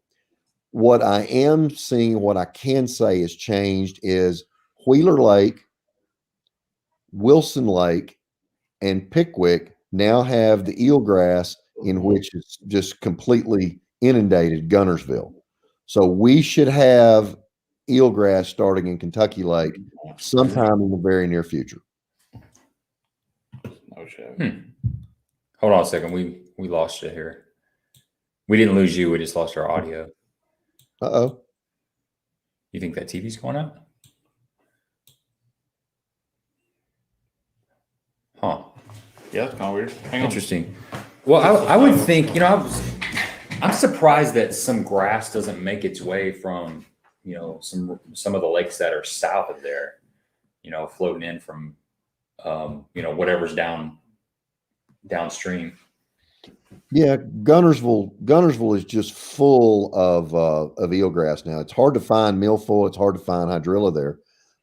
S1: what I am seeing, what I can say has changed is Wheeler Lake, Wilson Lake, and Pickwick now have the eelgrass in which it's just completely inundated Gunnersville. So we should have eelgrass starting in Kentucky Lake sometime in the very near future.
S3: Oh shit.
S2: Hold on a second. We lost you here. We didn't lose you. We just lost our audio.
S1: Uh-oh.
S2: You think that TV's going out? Huh.
S3: Yeah, that's kind of weird. Hang on.
S2: Interesting. Well, I would think, I'm surprised that some grass doesn't make its way from, some of the lakes that are south of there, floating in from, whatever's downstream.
S1: Yeah, Gunnersville is just full of eelgrass now. It's hard to find milfoil. It's hard to find hydrilla there.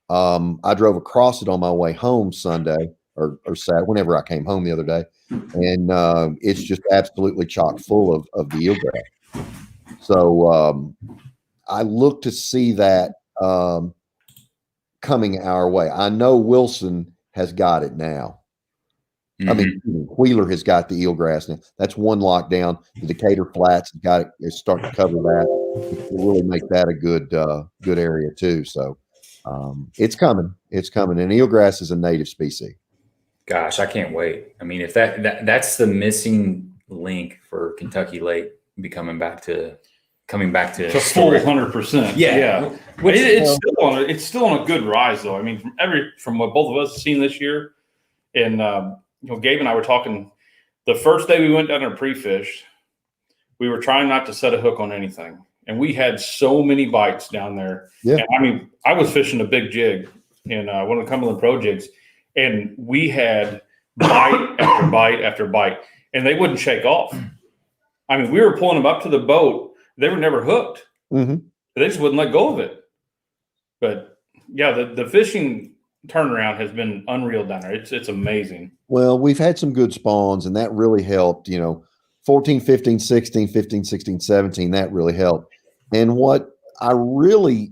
S1: I drove across it on my way home Sunday or Saturday, whenever I came home the other day, and it's just absolutely chock full of the eelgrass. So I look to see that coming our way. I know Wilson has got it now.
S2: Mm-hmm.
S1: I mean, Wheeler has got the eelgrass now. That's one lockdown. The Decatur Flats has got it. It's starting to cover that. It will really make that a good area too. So it's coming. It's coming. And eelgrass is a native species.
S2: Gosh, I can't wait. I mean, if that's the missing link for Kentucky Lake coming back to
S3: full 100%.
S2: Yeah.
S3: It's still on a good rise though. I mean, from what both of us have seen this year, and Gabe and I were talking the first day we went down there pre-fish, we were trying not to set a hook on anything. And we had so many bites down there. Yeah. And I mean, I was fishing a big jig in one of the Cumberland Pro jigs, and we had bite after bite after bite, and they wouldn't shake off. I mean, we were pulling them up to the boat. They were never hooked. Mm-hmm. They just wouldn't let go of it. But yeah, the fishing turnaround has been unreal down there. It's amazing.
S1: Well, we've had some good spawns, and that really helped. 14, 15, 16, 15, 16, 17, that really helped. And what I really,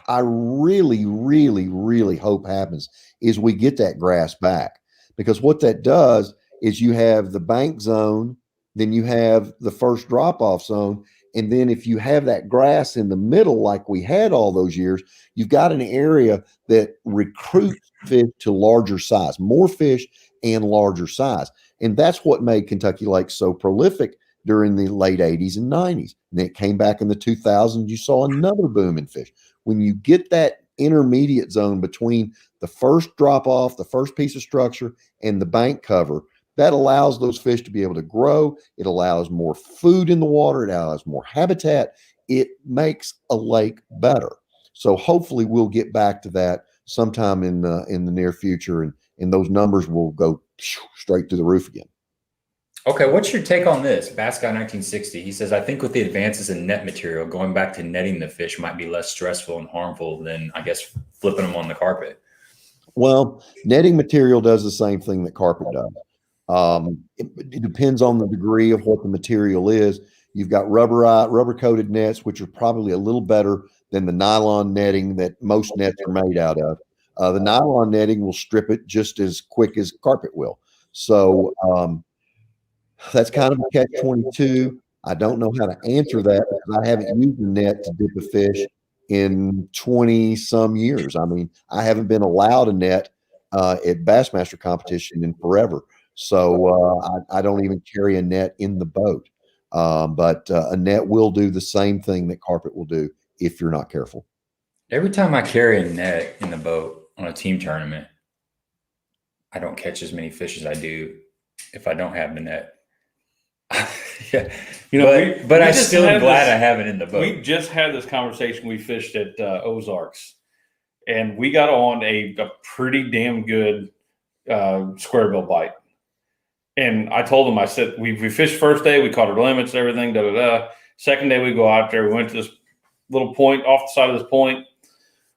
S1: really, really hope happens is we get that grass back, because what that does is you have the bank zone, then you have the first drop-off zone, and then if you have that grass in the middle like we had all those years, you've got an area that recruits fish to larger size, more fish and larger size. And that's what made Kentucky Lake so prolific during the late 80s and 90s. And then it came back in the 2000s. You saw another boom in fish. When you get that intermediate zone between the first drop-off, the first piece of structure, and the bank cover, that allows those fish to be able to grow. It allows more food in the water. It allows more habitat. It makes a lake better. So hopefully we'll get back to that sometime in the near future, and those numbers will go straight through the roof again.
S2: Okay, what's your take on this? Bass Guy 1960, he says, I think with the advances in net material, going back to netting the fish might be less stressful and harmful than, I guess, flipping them on the carpet. Well,
S1: netting material does the same thing that carpet does. It depends on the degree of what the material is. You've got rubber coated nets, which are probably a little better than the nylon netting that most nets are made out of. The nylon netting will strip it just as quick as carpet will. So that's kind of a catch-22. I don't know how to answer that because I haven't used a net to dip a fish in 20 some years. I mean, I haven't been allowed a net at Bassmaster competition in forever. So I don't even carry a net in the boat. But a net will do the same thing that carpet will do if you're not careful.
S2: Every time I carry a net in the boat on a team tournament, I don't catch as many fish as I do if I don't have the net. Yeah, but I still am glad I have it in the boat.
S3: We just had this conversation. We fished at Ozarks, and we got on a pretty damn good square bill bite. And I told him, I said, we fished first day, we caught our limits, everything, da da da. Second day, we go out there. We went to this little point off the side of this point.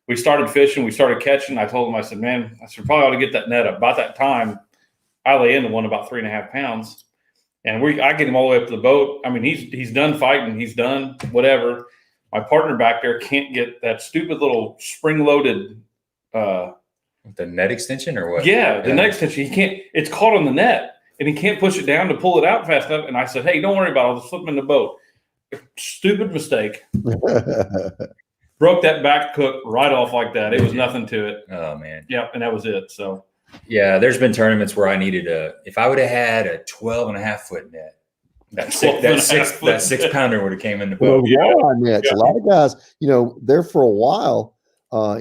S3: We started fishing. We started catching. I told him, I said, man, I should probably ought to get that net up. About that time, I lay into one about 3.5 pounds. And I get him all the way up to the boat. I mean, he's done fighting. He's done whatever. My partner back there can't get that stupid little spring-loaded
S2: the net extension or what?
S3: Yeah, the net extension. He can't. It's caught on the net. And he can't push it down to pull it out fast enough. And I said, hey, don't worry about it. I'll just flip him in the boat. Stupid mistake. Broke that back hook right off like that. It was nothing to it.
S2: Oh, man.
S3: Yeah, and that was it. So,
S2: yeah, there's been tournaments where I needed if I would have had a 12.5-foot net, that 6-pounder would have came in the boat.
S1: Walleye nets. A lot of guys, there for a while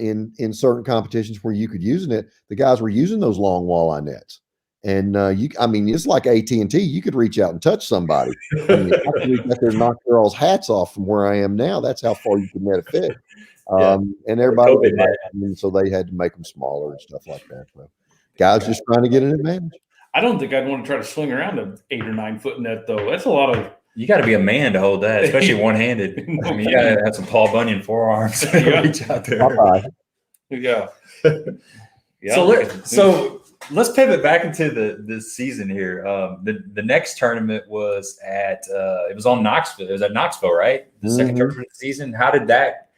S1: in certain competitions where you could use a net, the guys were using those long walleye nets. And it's like AT&T. You could reach out and touch somebody. I could reach out there and knock girls' hats off from where I am now. That's how far you can net a fish. And everybody, so they had to make them smaller and stuff like that. So guys just trying to get an advantage.
S3: I don't think I'd want to try to swing around an 8 or 9 foot net though. That's a lot of.
S2: You got to be a man to hold that, especially one-handed. I mean, you got to have some Paul Bunyan forearms to reach out there.
S3: Yeah.
S2: So let's pivot back into this season here. The next tournament was it was on Knoxville. It was at Knoxville, right? The second tournament of the season. How did that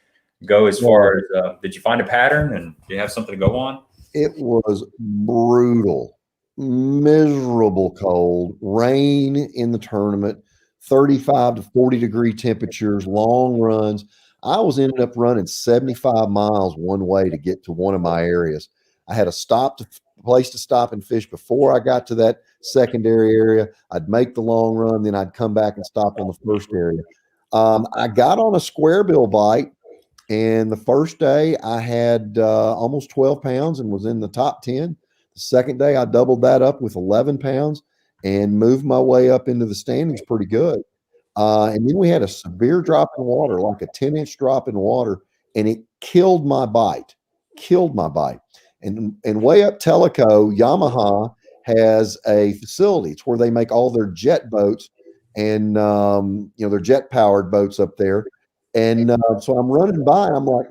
S2: go as far as did you find a pattern and do you have something to go on?
S1: It was brutal, miserable cold, rain in the tournament, 35 to 40 degree temperatures, long runs. I ended up running 75 miles one way to get to one of my areas. I had a place to stop and fish before I got to that secondary area. I'd make the long run, then I'd come back and stop on the first area. I got on a square bill bite, and the first day I had almost 12 pounds and was in the top 10. The second day I doubled that up with 11 pounds and moved my way up into the standings pretty good. And then we had a severe drop in water, like a 10-inch drop in water, and it killed my bite. And way up Tellico, Yamaha has a facility. It's where they make all their jet boats and, their jet powered boats up there. And so I'm running by and I'm like,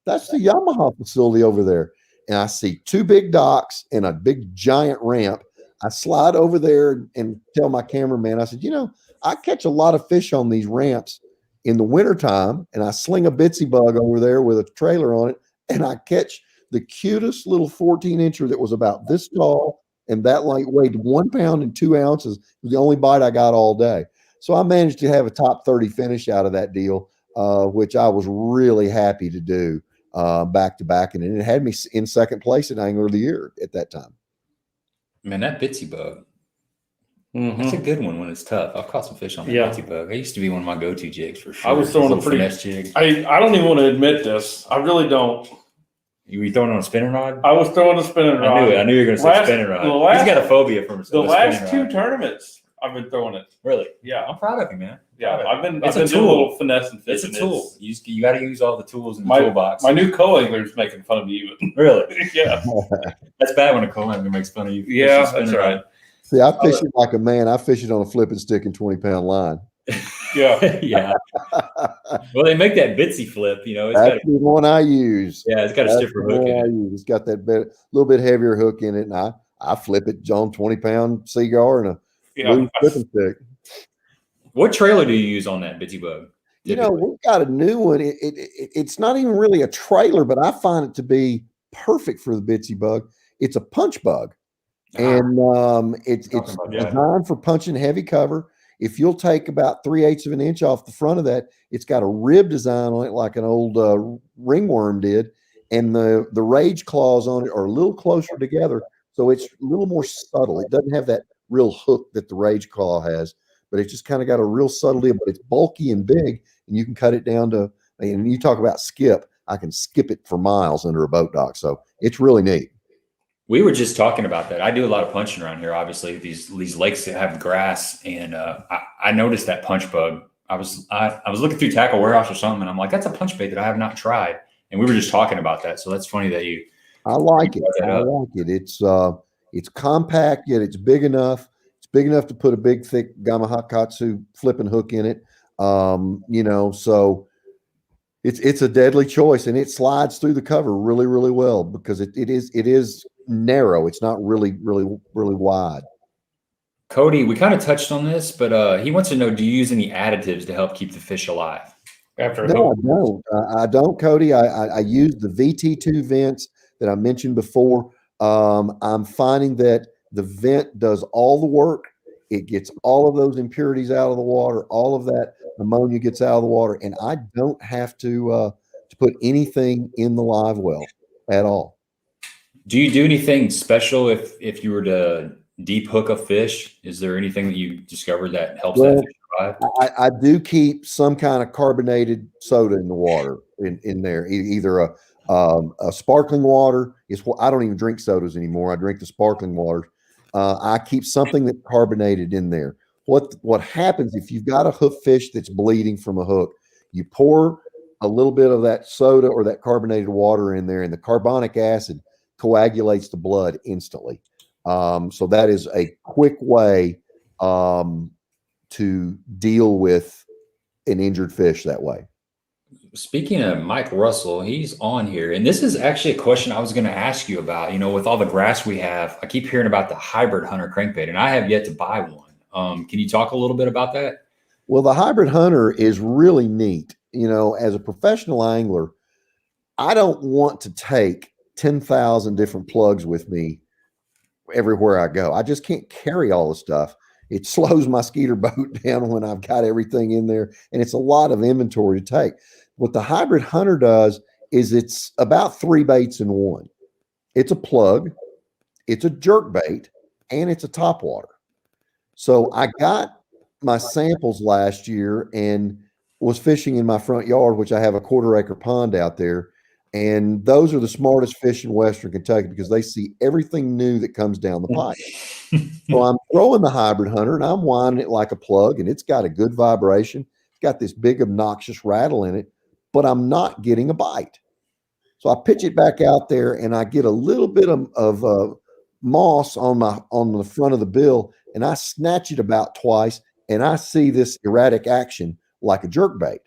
S1: that's the Yamaha facility over there. And I see 2 big docks and a big giant ramp. I slide over there and tell my cameraman, I said, I catch a lot of fish on these ramps in the wintertime, and I sling a bitsy bug over there with a trailer on it, and I catch the cutest little 14-incher that was about this tall, and that weighed 1 pound and 2 ounces. It was the only bite I got all day. So I managed to have a top 30 finish out of that deal, which I was really happy to do back to back. And it had me in second place in Angler of the Year at that time.
S2: Man, that bitsy bug. That's a good one when it's tough. I've caught some fish on that bitsy bug. It used to be one of my go-to jigs for sure.
S3: I was throwing a finesse jig. I don't even want to admit this. I really don't.
S2: You were throwing on a spinning rod?
S3: I was throwing a spinning rod.
S2: I knew you were going to say spinning rod. He's got a phobia from
S3: the last 2 tournaments. I've been throwing it.
S2: Really?
S3: Yeah.
S2: I'm proud of you, man.
S3: Yeah, I've been doing a little finesse and fishing.
S2: It's a tool. You got to use all the tools in the toolbox.
S3: My new co-angler's making fun of me even.
S2: Really?
S3: Yeah.
S2: That's bad when a co-angler makes fun of you.
S3: Yeah, that's right.
S1: See, I fish it like a man. I fish it on a flipping stick and 20-pound line.
S3: Yeah.
S2: Yeah. Well, they make that bitsy flip,
S1: That's the one I use.
S2: Yeah, it's got a stiffer hook in it.
S1: It's got that little bit heavier hook in it, and I flip it on 20-pound Seagar and a flipping stick.
S2: What trailer do you use on that bitsy bug?
S1: We've got a new one. It's not even really a trailer, but I find it to be perfect for the bitsy bug. It's a punch bug. And it's designed for punching heavy cover. If you'll take about 3/8 of an inch off the front of that, it's got a rib design on it like an old ringworm did. and the rage claws on it are a little closer together, so it's a little more subtle. It doesn't have that real hook that the rage claw has, but it's just kind of got a real subtlety, but it's bulky and big, and you can cut it down to, and you talk about skip, I can skip it for miles under a boat dock. So it's really neat.
S2: We were just talking about that. I do a lot of punching around here. Obviously, these lakes that have grass, and I noticed that punch bug. I was looking through Tackle Warehouse or something, and I'm like, that's a punch bait that I have not tried. And we were just talking about that. So that's funny that you.
S1: I like it. I like it. It's compact, yet it's big enough. It's big enough to put a big, thick Gamahakatsu flipping hook in it. So it's a deadly choice, and it slides through the cover really, really well because it is narrow. It's not really wide.
S2: Cody, we kind of touched on this, but he wants to know: do you use any additives to help keep the fish alive?
S1: No, I don't, Cody. I use the VT2 vents that I mentioned before. I'm finding that the vent does all the work. It gets all of those impurities out of the water. All of that ammonia gets out of the water, and I don't have to put anything in the live well at all.
S2: Do you do anything special if you were to deep hook a fish? Is there anything that you discovered that helps that fish survive?
S1: I do keep some kind of carbonated soda in the water in there, either a sparkling water. I don't even drink sodas anymore. I drink the sparkling water. I keep something that's carbonated in there. What happens if you've got a hook fish that's bleeding from a hook? You pour a little bit of that soda or that carbonated water in there, and the carbonic acid coagulates the blood instantly. So that is a quick way to deal with an injured fish that way.
S2: Speaking of Mike Russell, he's on here, and this is actually a question I was going to ask you about. With all the grass we have, I keep hearing about the hybrid hunter crankbait, and I have yet to buy one. Can you talk a little bit about that?
S1: Well, the hybrid hunter is really neat. As a professional angler, I don't want to take 10,000 different plugs with me everywhere I go. I just can't carry all the stuff. It slows my skeeter boat down when I've got everything in there, and it's a lot of inventory to take. What the hybrid hunter does is it's about 3 baits in one. It's a plug, it's a jerk bait, and it's a topwater. So I got my samples last year and was fishing in my front yard, which I have a 1/4 acre pond out there. And those are the smartest fish in Western Kentucky because they see everything new that comes down the pipe. So I'm throwing the hybrid hunter and I'm winding it like a plug, and it's got a good vibration. It's got this big obnoxious rattle in it, but I'm not getting a bite. So I pitch it back out there and I get a little bit of moss on the front of the bill, and I snatch it about twice, and I see this erratic action like a jerk bait.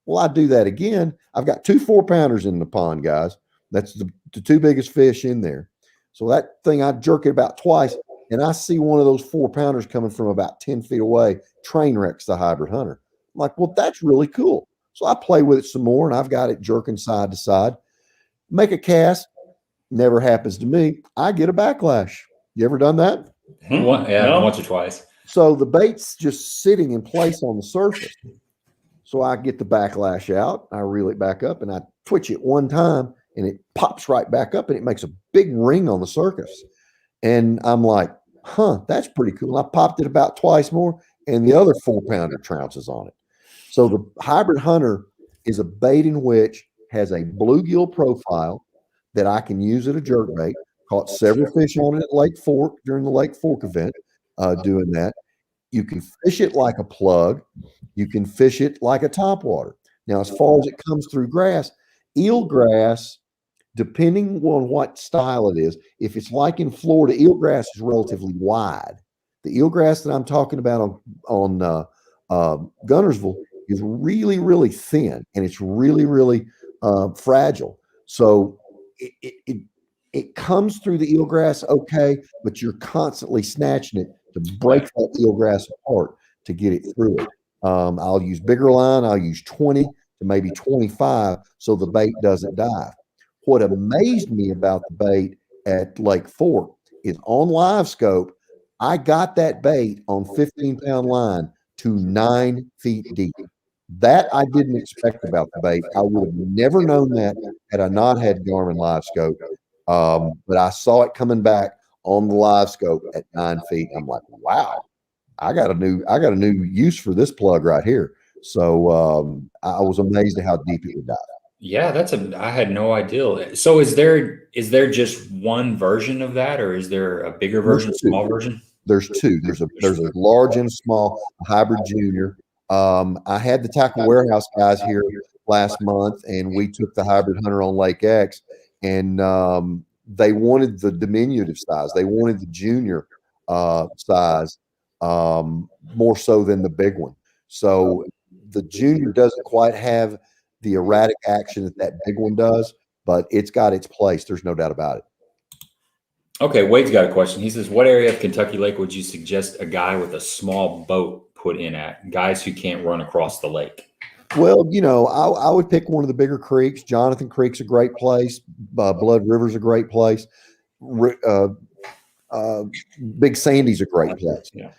S1: Well, I do that again. I've got 2 4-pounders in the pond, guys. That's the 2 biggest fish in there. So that thing, I jerk it about twice, and I see one of those 4-pounders coming from about 10 feet away, train wrecks the hybrid hunter. I'm like, well, that's really cool. So I play with it some more, and I've got it jerking side to side. Make a cast. Never happens to me. I get a backlash. You ever done that?
S2: Once or twice.
S1: So the bait's just sitting in place on the surface. So I get the backlash out, I reel it back up, and I twitch it one time, and it pops right back up, and it makes a big ring on the surface. And I'm like, that's pretty cool. I popped it about twice more, and the other 4-pounder trounces on it. So the hybrid hunter is a bait in which has a bluegill profile that I can use at a jerkbait. Caught several fish on it at Lake Fork during the Lake Fork event doing that. You can fish it like a plug. You can fish it like a topwater. Now, as far as it comes through grass, eelgrass, depending on what style it is, if it's like in Florida, eelgrass is relatively wide. The eelgrass that I'm talking about on Gunnersville is really, really thin, and it's really, really fragile. So it comes through the eelgrass okay, but you're constantly snatching it to break that eelgrass apart to get it through it. I'll use bigger line. I'll use 20 to maybe 25 so the bait doesn't dive. What amazed me about the bait at Lake Fork is on live scope, I got that bait on 15-pound line to 9 feet deep. That I didn't expect about the bait. I would have never known that had I not had Garmin Live Scope. But I saw it coming back on the Live Scope at 9 feet. I'm like, wow, I got a new use for this plug right here. So I was amazed at how deep it would dive.
S2: Yeah, I had no idea. So is there just one version of that, or is there a bigger version, small version?
S1: There's two. There's a large and a small, a hybrid junior. I had the Tackle Warehouse guys here last month, and we took the hybrid hunter on Lake X, and they wanted the diminutive size. They wanted the junior size more so than the big one. So the junior doesn't quite have the erratic action that big one does, but it's got its place. There's no doubt about it.
S2: Okay, Wade's got a question. He says, what area of Kentucky Lake would you suggest a guy with a small boat put in at? Guys who can't run across the lake.
S1: Well, I would pick one of the bigger creeks. Jonathan Creek's a great place. Blood River's a great place. Big Sandy's a great place.
S3: Yeah.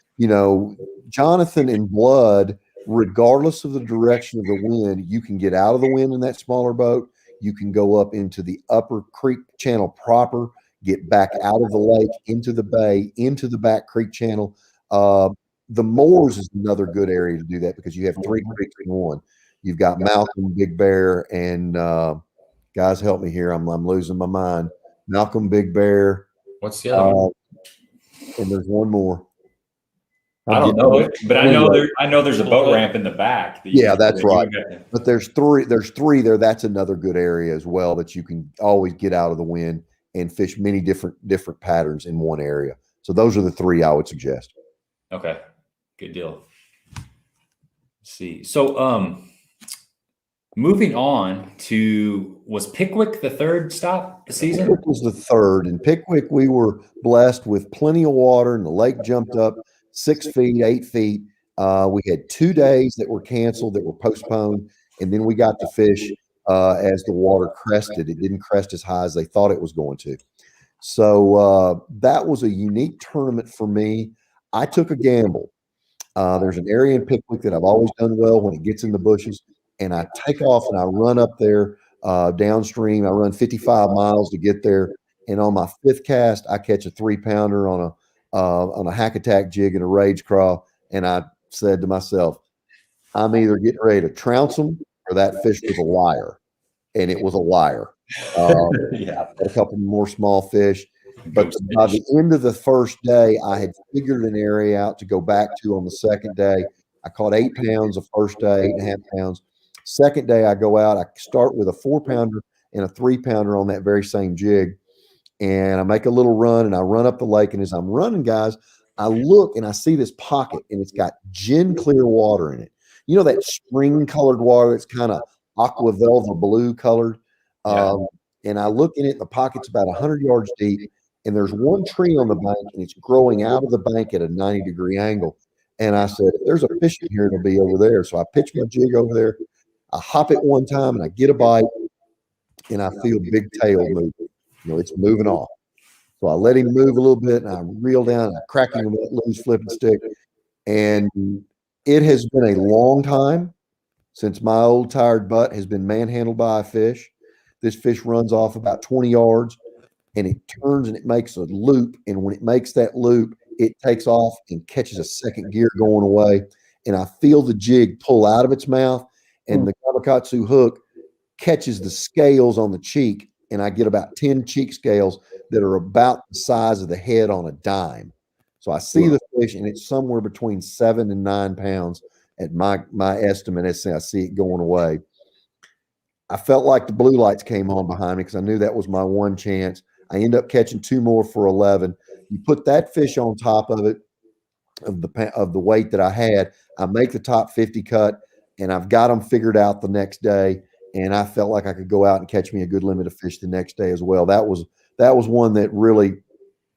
S1: Jonathan and Blood, regardless of the direction of the wind, you can get out of the wind in that smaller boat. You can go up into the upper creek channel proper, get back out of the lake, into the bay, into the back creek channel. The Moors is another good area to do that because you have 3 creeks in one. You've got Malcolm, Big Bear, and guys, help me here. I'm losing my mind. Malcolm, Big Bear.
S2: What's the other one?
S1: And there's one more.
S2: I don't know it, but I know there's a boat ramp in the back.
S1: Yeah, that's right. But there's three there. That's another good area as well that you can always get out of the wind and fish many different patterns in one area. So those are the 3 I would suggest.
S2: Okay, good deal. Let's see. So moving on to, was Pickwick the 3rd stop the season?
S1: Pickwick was the 3rd. In Pickwick, we were blessed with plenty of water, and the lake jumped up 6 feet, 8 feet. We had 2 days that were canceled, that were postponed, and then we got to fish as the water crested. It didn't crest as high as they thought it was going to. So that was a unique tournament for me. I took a gamble. There's an area in Pickwick that I've always done well when it gets in the bushes, and I take off and I run up there downstream. I run 55 miles to get there, and on my 5th cast, I catch a 3-pounder on a hack attack jig and a rage craw, and I said to myself, I'm either getting ready to trounce them or that fish was a liar, and it was a liar.
S2: Yeah,
S1: a couple more small fish, but by the end of the first day, I had figured an area out to go back to on the 2nd day. I caught 8 pounds the first day, 8.5 pounds. 2nd day, I go out. I start with a 4-pounder and a 3-pounder on that very same jig, and I make a little run, and I run up the lake. And as I'm running, guys, I look and I see this pocket, and it's got gin clear water in it. You know that spring colored water that's kind of aqua velvet blue colored. And I look in it, the pocket's about 100 yards deep, and there's one tree on the bank, and it's growing out of the bank at a 90-degree angle. And I said, if there's a fish in here, it'll be over there. So I pitch my jig over there. I hop it one time, and I get a bite, and I feel big tail moving. It's moving off. So I let him move a little bit, and I reel down, and I crack him with that loose flipping stick. And it has been a long time since my old tired butt has been manhandled by a fish. This fish runs off about 20 yards, and it turns and it makes a loop. And when it makes that loop, it takes off and catches a 2nd gear going away. And I feel the jig pull out of its mouth, and the Gamakatsu hook catches the scales on the cheek. And I get about 10 cheek scales that are about the size of the head on a dime. So I see the fish, and it's somewhere between 7 and 9 pounds at my estimate as I see it going away. I felt like the blue lights came on behind me because I knew that was my one chance. I end up catching 2 more for 11. You put that fish on top of it, of the weight that I had, I make the top 50 cut, and I've got them figured out the next day. And I felt like I could go out and catch me a good limit of fish the next day as well. That was one that really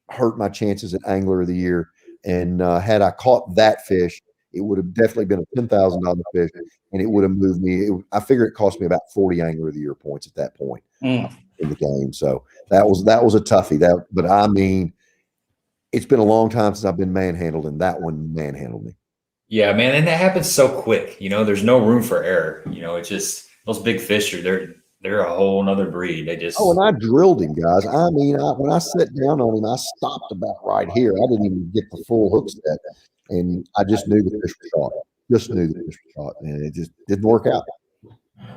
S1: hurt my chances at Angler of the Year. And had I caught that fish, it would have definitely been a $10,000 fish, and it would have moved me. I figure it cost me about 40 Angler of the Year points at that point in the game. So that was a toughie. But I mean, it's been a long time since I've been manhandled, and that one manhandled me.
S2: Yeah, man, and that happens so quick. There's no room for error. It's just those big fish they're a whole nother breed. They just
S1: Oh, and I drilled him, guys. I mean, when I sat down on him, I stopped about right here. I didn't even get the full hook set, and I just knew the fish was shot. Just knew the fish was shot, and it just didn't work out.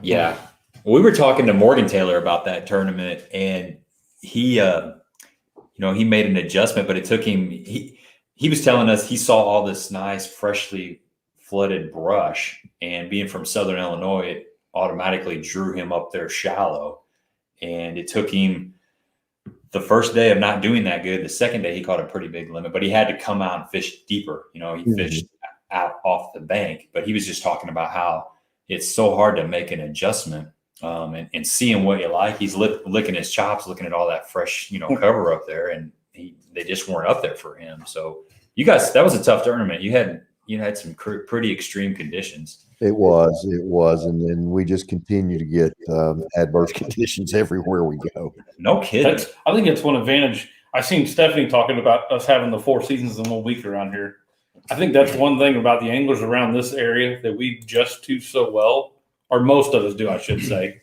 S2: Yeah. We were talking to Morgan Taylor about that tournament, and he he made an adjustment, but it took him he was telling us he saw all this nice freshly flooded brush, and being from Southern Illinois, it automatically drew him up there shallow. And it took him the first day of not doing that good. The second day he caught a pretty big limit, but he had to come out and fish deeper. He fished out off the bank, but he was just talking about how it's so hard to make an adjustment and seeing what you like. He's licking his chops, looking at all that fresh, cover up there, and they just weren't up there for him. So you guys, that was a tough tournament. You had some pretty extreme conditions.
S1: It was, and then we just continue to get adverse conditions everywhere we go.
S2: No kidding.
S3: I think it's one advantage. I seen Stephanie talking about us having the 4 seasons in 1 week around here. I think that's one thing about the anglers around this area that we adjust to so well, or most of us do, I should say,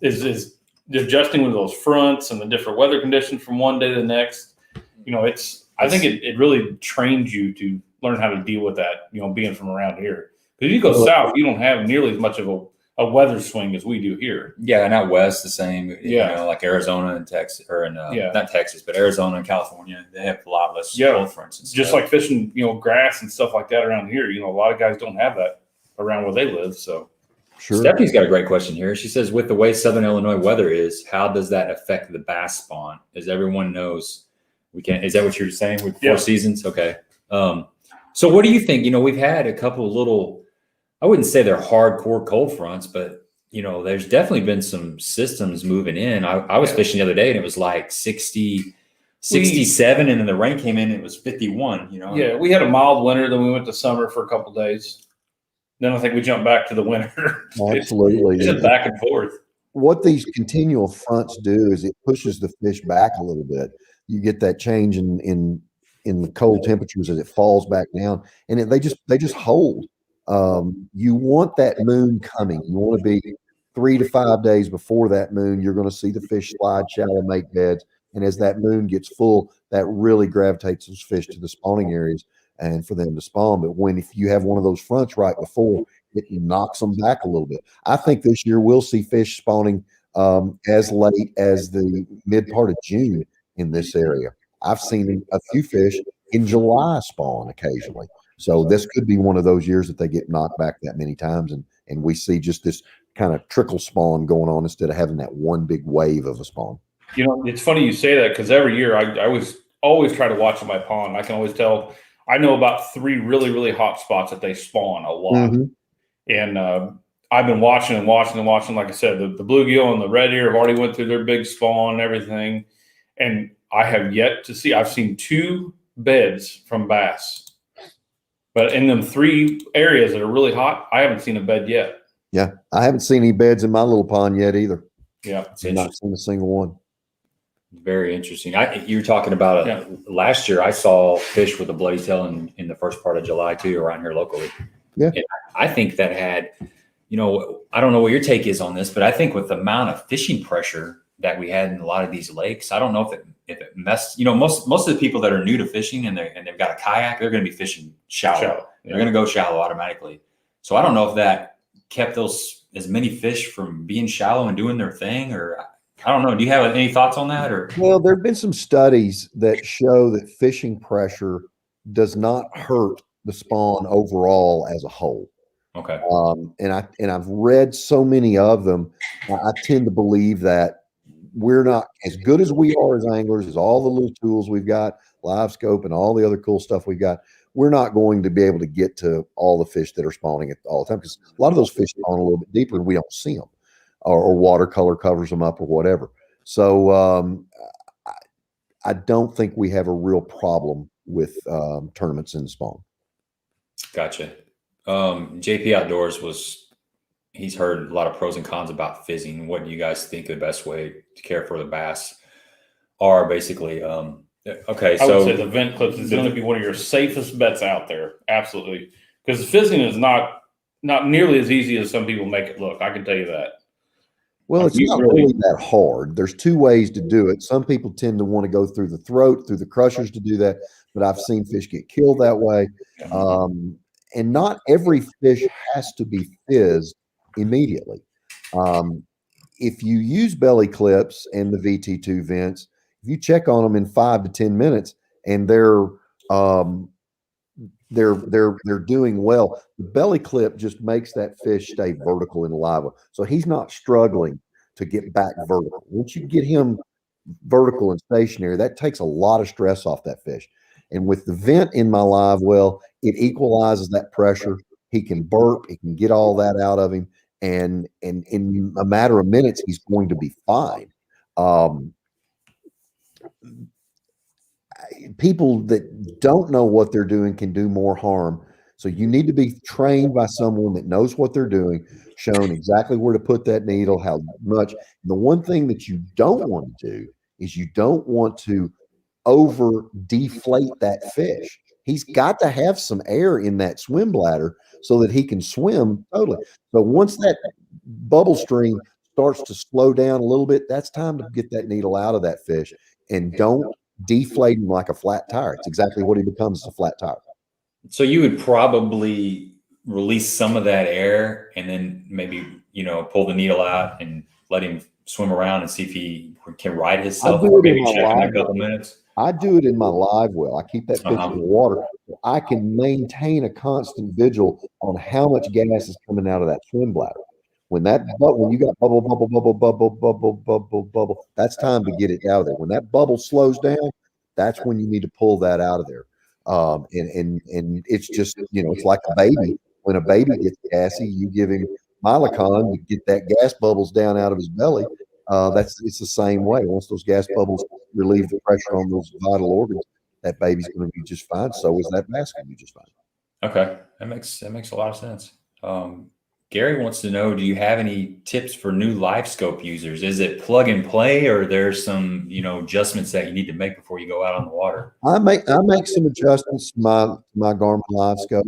S3: is adjusting with those fronts and the different weather conditions from one day to the next. I think it really trains you to learn how to deal with that, being from around here. Because you go south, you don't have nearly as much of a weather swing as we do here.
S2: Yeah, and out west the same.
S3: Yeah,
S2: like Arizona and Texas, or not Texas, but Arizona and California, they have a lot less cold fronts. And
S3: just like fishing, grass and stuff like that around here. A lot of guys don't have that around where they live. So,
S1: sure.
S2: Stephanie's got a great question here. She says, with the way Southern Illinois weather is, how does that affect the bass spawn? As everyone knows, is that what you're saying with 4 seasons? Okay. So what do you think? We've had a couple of little, I wouldn't say they're hardcore cold fronts, but there's definitely been some systems moving in. I was fishing the other day and it was like 60, 67, and then the rain came in and it was 51,
S3: Yeah, we had a mild winter, then we went to summer for a couple of days. Then I think we jumped back to the winter.
S1: Absolutely.
S3: It's just back and forth.
S1: What these continual fronts do is it pushes the fish back a little bit. You get that change in the cold temperatures as it falls back down, and they just hold. You want that moon coming. You want to be 3 to 5 days before that moon. You're going to see the fish slide shallow, make beds, and as that moon gets full, that really gravitates those fish to the spawning areas and for them to spawn. But if you have one of those fronts right before, it knocks them back a little bit. I think this year we'll see fish spawning as late as the mid part of June in this area. I've seen a few fish in July spawn occasionally. So this could be one of those years that they get knocked back that many times, and we see just this kind of trickle spawn going on instead of having that one big wave of a spawn.
S3: It's funny you say that, because every year I always try to watch in my pond. I can always tell. I know about 3 really, really hot spots that they spawn a lot. Mm-hmm. And I've been watching and watching and watching. Like I said, the bluegill and the red ear have already went through their big spawn and everything. And I have yet to see. I've seen 2 beds from bass, but in them 3 areas that are really hot, I haven't seen a bed yet.
S1: Yeah, I haven't seen any beds in my little pond yet either.
S3: Yeah,
S1: I've not seen a single one.
S2: Very interesting. You were talking about last year. I saw fish with a bloody tail in the first part of July too, around here locally.
S1: Yeah,
S2: and I think that had, I don't know what your take is on this, but I think with the amount of fishing pressure that we had in a lot of these lakes, I don't know if it messed. Most of the people that are new to fishing and they've got a kayak, they're going to be fishing shallow.
S3: Yeah.
S2: They're going to go shallow automatically. So I don't know if that kept as many fish from being shallow and doing their thing, or I don't know. Do you have any thoughts on that? Or
S1: well, there have been some studies that show that fishing pressure does not hurt the spawn overall as a whole.
S2: Okay.
S1: And I've read so many of them. I tend to believe that we're not as good as we are as anglers, as all the little tools we've got, live scope and all the other cool stuff we've got. We're not going to be able to get to all the fish that are spawning at all the time, because a lot of those fish spawn a little bit deeper and we don't see them, or watercolor covers them up or whatever. So I don't think we have a real problem with tournaments in the spawn.
S2: Gotcha. JP Outdoors he's heard a lot of pros and cons about fizzing. What do you guys think the best way to care for the bass are? Basically, okay.
S3: I would say the vent clips is going to be one of your safest bets out there. Absolutely. Because fishing is not nearly as easy as some people make it look. I can tell you that.
S1: Well, it's not really that hard. There's two ways to do it. Some people tend to want to go through the throat, through the crushers to do that, but I've seen fish get killed that way. And not every fish has to be fizzed immediately. If you use belly clips and the VT2 vents, if you check on them in 5 to 10 minutes and they're doing well, the belly clip just makes that fish stay vertical and alive. So he's not struggling to get back vertical. Once you get him vertical and stationary, that takes a lot of stress off that fish. And with the vent in my live well, it equalizes that pressure. He can burp, he can get all that out of him. And in a matter of minutes, he's going to be fine. People that don't know what they're doing can do more harm. So you need to be trained by someone that knows what they're doing, shown exactly where to put that needle, how much. And the one thing that you don't want to do is you don't want to over deflate that fish. He's got to have some air in that swim bladder so that he can swim totally. So once that bubble stream starts to slow down a little bit, that's time to get that needle out of that fish, and don't deflate him like a flat tire. It's exactly what he becomes, a flat tire.
S2: So you would probably release some of that air and then maybe, pull the needle out and let him swim around and see if he can ride himself for maybe check in a couple minutes.
S1: I do it in my live well. I keep that fish in the water. I can maintain a constant vigil on how much gas is coming out of that swim bladder. When you got bubble, that's time to get it out of there. When that bubble slows down, that's when you need to pull that out of there. And it's just, it's like a baby. When a baby gets gassy, you give him Mylicon to get that gas bubbles down out of his belly. It's the same way. Once those gas bubbles relieve the pressure on those vital organs, that baby's going to be just fine. So is that bass going to be just fine.
S2: Okay, that makes a lot of sense. Gary wants to know: do you have any tips for new live scope users? Is it plug and play, or there's some adjustments that you need to make before you go out on the water?
S1: I make some adjustments to my Garmin live scope.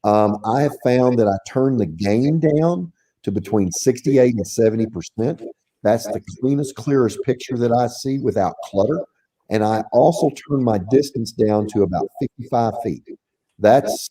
S1: I have found that I turn the gain down to between 68 and 70%. That's the cleanest, clearest picture that I see without clutter. And I also turn my distance down to about 55 feet. That's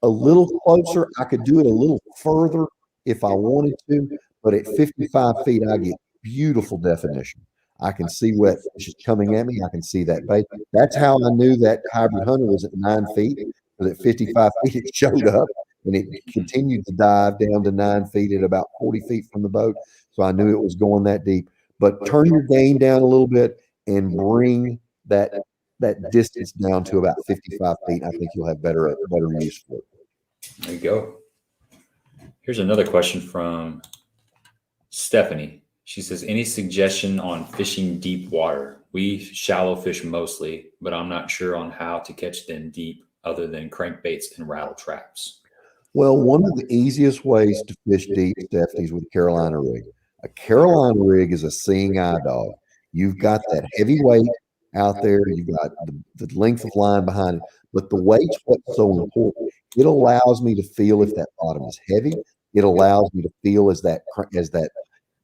S1: a little closer. I could do it a little further if I wanted to, but at 55 feet, I get beautiful definition. I can see what fish is coming at me. I can see that bait. That's how I knew that hybrid hunter was at 9 feet. Because at 55 feet, it showed up, and it continued to dive down to 9 feet at about 40 feet from the boat. So I knew it was going that deep. But turn your gain down a little bit and bring that distance down to about 55 feet. I think you'll have better use for it.
S2: There you go. Here's another question from Stephanie. She says, any suggestion on fishing deep water? We shallow fish mostly, but I'm not sure on how to catch them deep other than crankbaits and rattle traps.
S1: Well, one of the easiest ways to fish deep, Stephanie, is with a Carolina rig. A Carolina rig is a seeing eye dog. You've got that heavy weight out there. You've got the length of line behind it, but the weight's what's so important. It allows me to feel if that bottom is heavy. It allows me to feel as that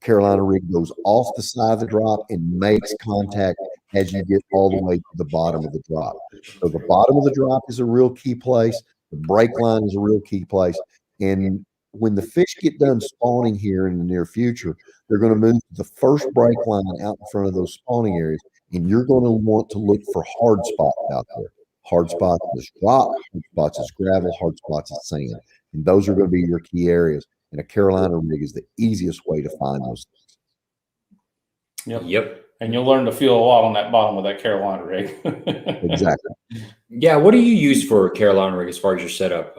S1: Carolina rig goes off the side of the drop and makes contact as you get all the way to the bottom of the drop. So the bottom of the drop is a real key place. The break line is a real key place. And when the fish get done spawning here in the near future, they're going to move to the first break line out in front of those spawning areas. And you're going to want to look for hard spots out there. Hard spots is rock, hard spots is gravel, hard spots is sand. And those are going to be your key areas. And a Carolina rig is the easiest way to find those things.
S2: Yep.
S3: And you'll learn to feel a lot on that bottom of that Carolina rig.
S1: Exactly.
S2: Yeah. What do you use for a Carolina rig as far as your setup?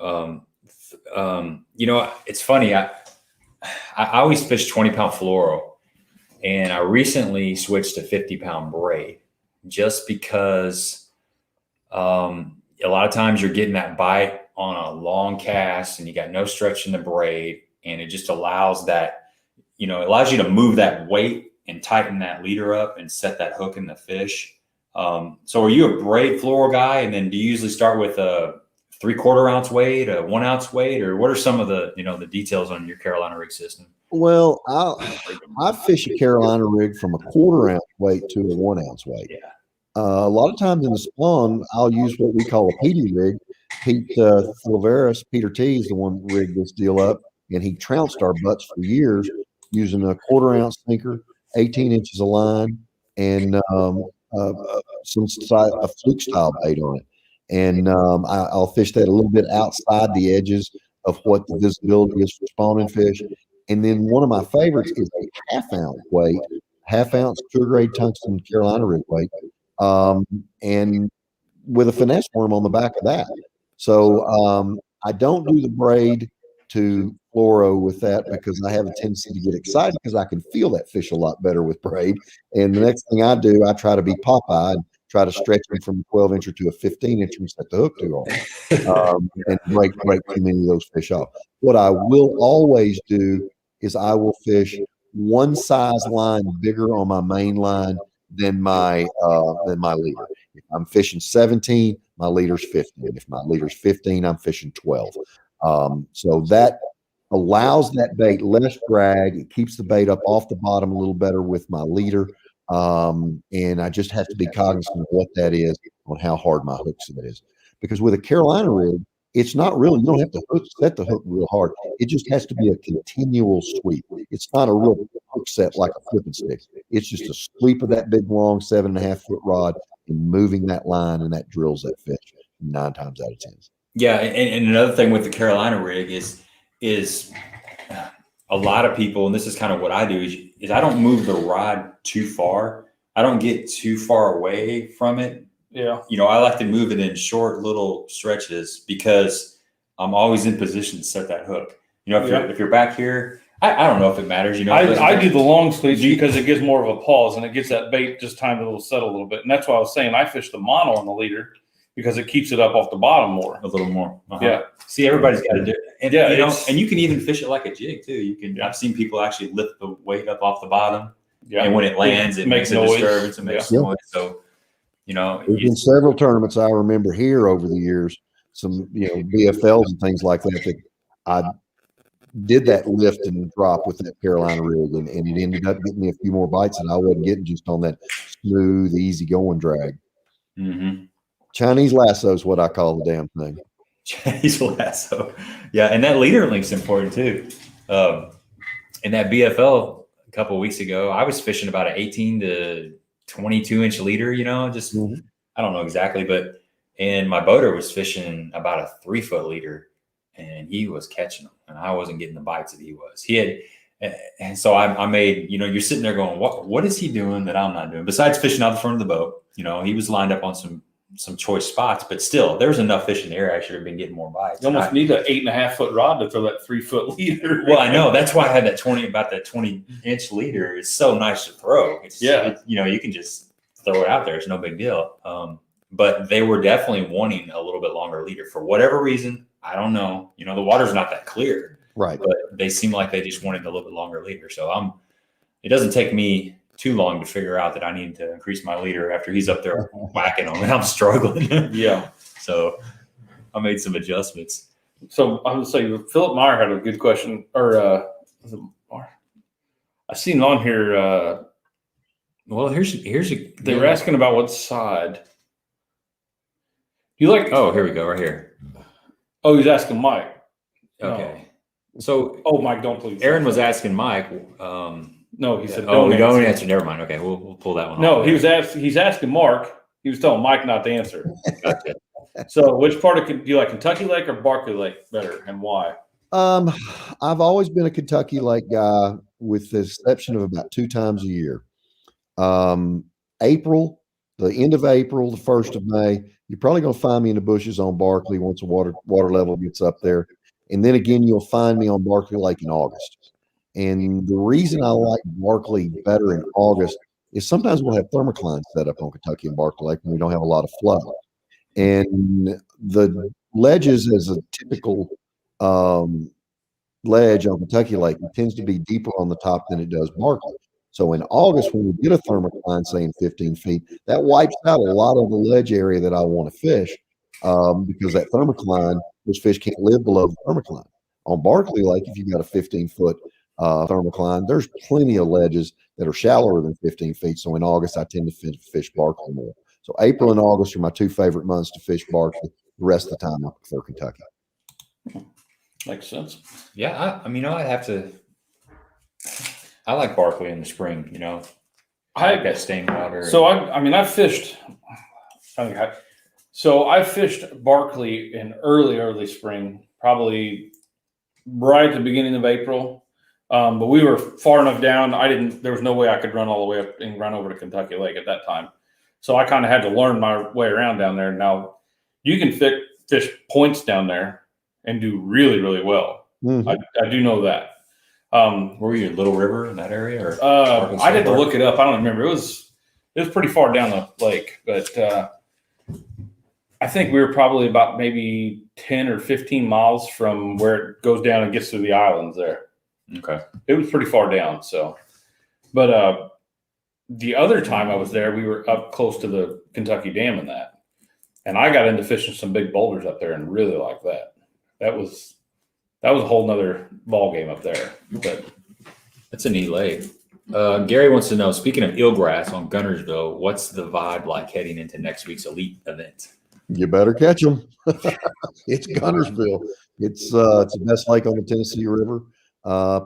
S2: It's funny. I always fish 20-pound fluoro, and I recently switched to 50-pound braid just because a lot of times you're getting that bite on a long cast and you got no stretch in the braid, and it just allows that, it allows you to move that weight and tighten that leader up and set that hook in the fish. So are you a braid fluoro guy? And then do you usually start with a 3/4 ounce weight, a 1 ounce weight, or what are some of the the details on your Carolina rig system?
S1: Well, I fish a Carolina rig from a 1/4 ounce weight to a 1 ounce weight.
S2: Yeah.
S1: A lot of times in the spawn, I'll use what we call a PD rig. Pete Silveris, Peter T is the one that rigged this deal up, and he trounced our butts for years using a 1/4 ounce sinker, 18 inches of line, and a fluke style bait on it. And I'll fish that a little bit outside the edges of what the visibility is for spawning fish. And then one of my favorites is a half-ounce weight, half-ounce pure grade tungsten Carolina rig weight, and with a finesse worm on the back of that. So I don't do the braid to fluoro with that because I have a tendency to get excited because I can feel that fish a lot better with braid. And the next thing I do, I try to be Popeye and try to stretch him from a 12-incher to a 15-incher and set the hook too hard, and break too many of those fish off. What I will always do is I will fish one size line bigger on my main line than my leader. If I'm fishing 17, my leader's 15. If my leader's 15, I'm fishing 12. So that allows that bait less drag. It keeps the bait up off the bottom a little better with my leader. And I just have to be cognizant of what that is on how hard my hook set is. Because with a Carolina rig, it's not really, you don't have to set the hook real hard. It just has to be a continual sweep. It's not a real hook set like a flipping stick. It's just a sweep of that big, long 7.5 foot rod and moving that line, and that drills that fish 9 times out of 10.
S2: Yeah, and another thing with the Carolina rig is a lot of people, and this is kind of what I do, is I don't move the rod too far. I don't get too far away from it.
S3: Yeah.
S2: I like to move it in short little stretches because I'm always in position to set that hook. If you're back here, I don't know if it matters.
S3: I do the long sweeps because it gives more of a pause and it gets that bait just time to settle a little bit. And that's why I was saying I fish the mono on the leader because it keeps it up off the bottom more.
S2: A little more.
S3: Yeah.
S2: See, everybody's got to do it. And, and you can even fish it like a jig too. I've seen people actually lift the weight up off the bottom. Yeah. And when it lands, it makes a disturbance and makes noise. So, there's
S1: been several tournaments I remember here over the years, some BFLs and things like that I did that lift and drop with that Carolina rig, and it ended up getting me a few more bites than I wasn't getting just on that smooth, easy going drag.
S2: Mm-hmm.
S1: Chinese lasso is what I call the damn thing.
S2: Chinese lasso, yeah, and that leader link's important too. In that BFL a couple of weeks ago, I was fishing about an 18 to 22-inch leader. I don't know exactly, and my boater was fishing about a 3-foot leader, and he was catching them, and I wasn't getting the bites that he was. And so I made, you're sitting there going, what is he doing that I'm not doing? Besides fishing out the front of the boat, he was lined up on some choice spots, but still, there was enough fish in the air. I should have been getting more bites.
S3: You almost need an 8.5 foot rod to throw that 3-foot leader.
S2: Well, I know that's why I had that 20-inch leader. It's so nice to throw. You can just throw it out there. It's no big deal. But they were definitely wanting a little bit longer leader for whatever reason. I don't know. The water's not that clear,
S1: right?
S2: But they seem like they just wanted a little bit longer leader. So it doesn't take me too long to figure out that I need to increase my leader after he's up there whacking them and I'm struggling.
S3: Yeah.
S2: So I made some adjustments.
S3: So I would say Philip Meyer had a good question, or I seen on here.
S2: Well, here's
S3: they were asking about what side. You like?
S2: Oh, here we go, right here.
S3: Oh, he's asking Mike.
S2: Okay. No. So,
S3: Mike, don't please.
S2: Aaron was asking Mike.
S3: No, he said.
S2: Oh, we don't answer. Never mind. Okay, we'll pull that one.
S3: No,
S2: off.
S3: He's asking Mark. He was telling Mike not to answer.
S2: Gotcha.
S3: So, which part do you like, Kentucky Lake or Barkley Lake better, and why?
S1: I've always been a Kentucky Lake guy, with the exception of about 2 times a year. April, the end of April, the 1st of May. You're probably going to find me in the bushes on Barkley once the water level gets up there. And then again, you'll find me on Barkley Lake in August. And the reason I like Barkley better in August is sometimes we'll have thermoclines set up on Kentucky and Barkley Lake when we don't have a lot of flow. And the ledges, as a typical ledge on Kentucky Lake, it tends to be deeper on the top than it does Barkley. So in August, when we get a thermocline, say in 15 feet, that wipes out a lot of the ledge area that I want to fish. because that thermocline, those fish can't live below the thermocline. On Barkley Lake, if you've got a 15-foot thermocline, there's plenty of ledges that are shallower than 15 feet. So in August, I tend to fish Barkley more. So April and August are my two favorite months to fish Barkley. The rest of the time, I prefer Kentucky.
S3: Makes sense.
S2: Yeah, I mean, I'd have to. I like Barkley in the spring. I like that stained water.
S3: So I fished. I fished Barkley in early spring, probably right at the beginning of April. But we were far enough down. There was no way I could run all the way up and run over to Kentucky Lake at that time. So I kind of had to learn my way around down there. Now you can fish points down there and do really, really well.
S1: Mm-hmm.
S3: I do know that.
S2: Were you Little River in that area? Or
S3: I had to look it up. I don't remember. It was pretty far down the lake, but I think we were probably about maybe 10 or 15 miles from where it goes down and gets to the islands there.
S2: Okay.
S3: It was pretty far down. So, but the other time I was there, we were up close to the Kentucky Dam and that. And I got into fishing some big boulders up there and really liked that. That was a whole nother ball game up there. But
S2: that's a neat lake. Gary wants to know, speaking of eelgrass on Gunnersville, what's the vibe like heading into next week's elite event?
S1: You better catch them. It's Gunnersville. It's the best lake on the Tennessee River.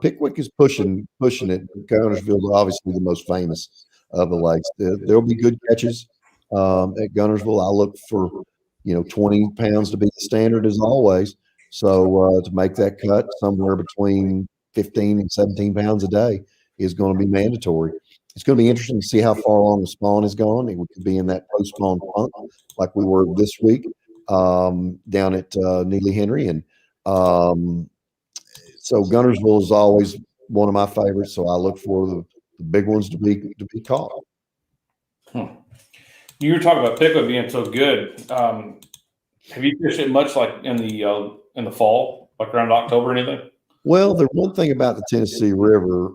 S1: Pickwick is pushing it. Gunnersville is obviously the most famous of the lakes. There'll be good catches at Gunnersville. I look for 20 pounds to be the standard as always. So to make that cut, somewhere between 15 and 17 pounds a day is going to be mandatory. It's going to be interesting to see how far along the spawn is gone. It could be in that post-spawn punt like we were this week down at Neely Henry. And so Gunnersville is always one of my favorites. So I look for the big ones to be caught.
S3: You were talking about Pickwick being so good. Have you fished it much like in the fall, like around October or anything?
S1: Well, the one thing about the Tennessee River,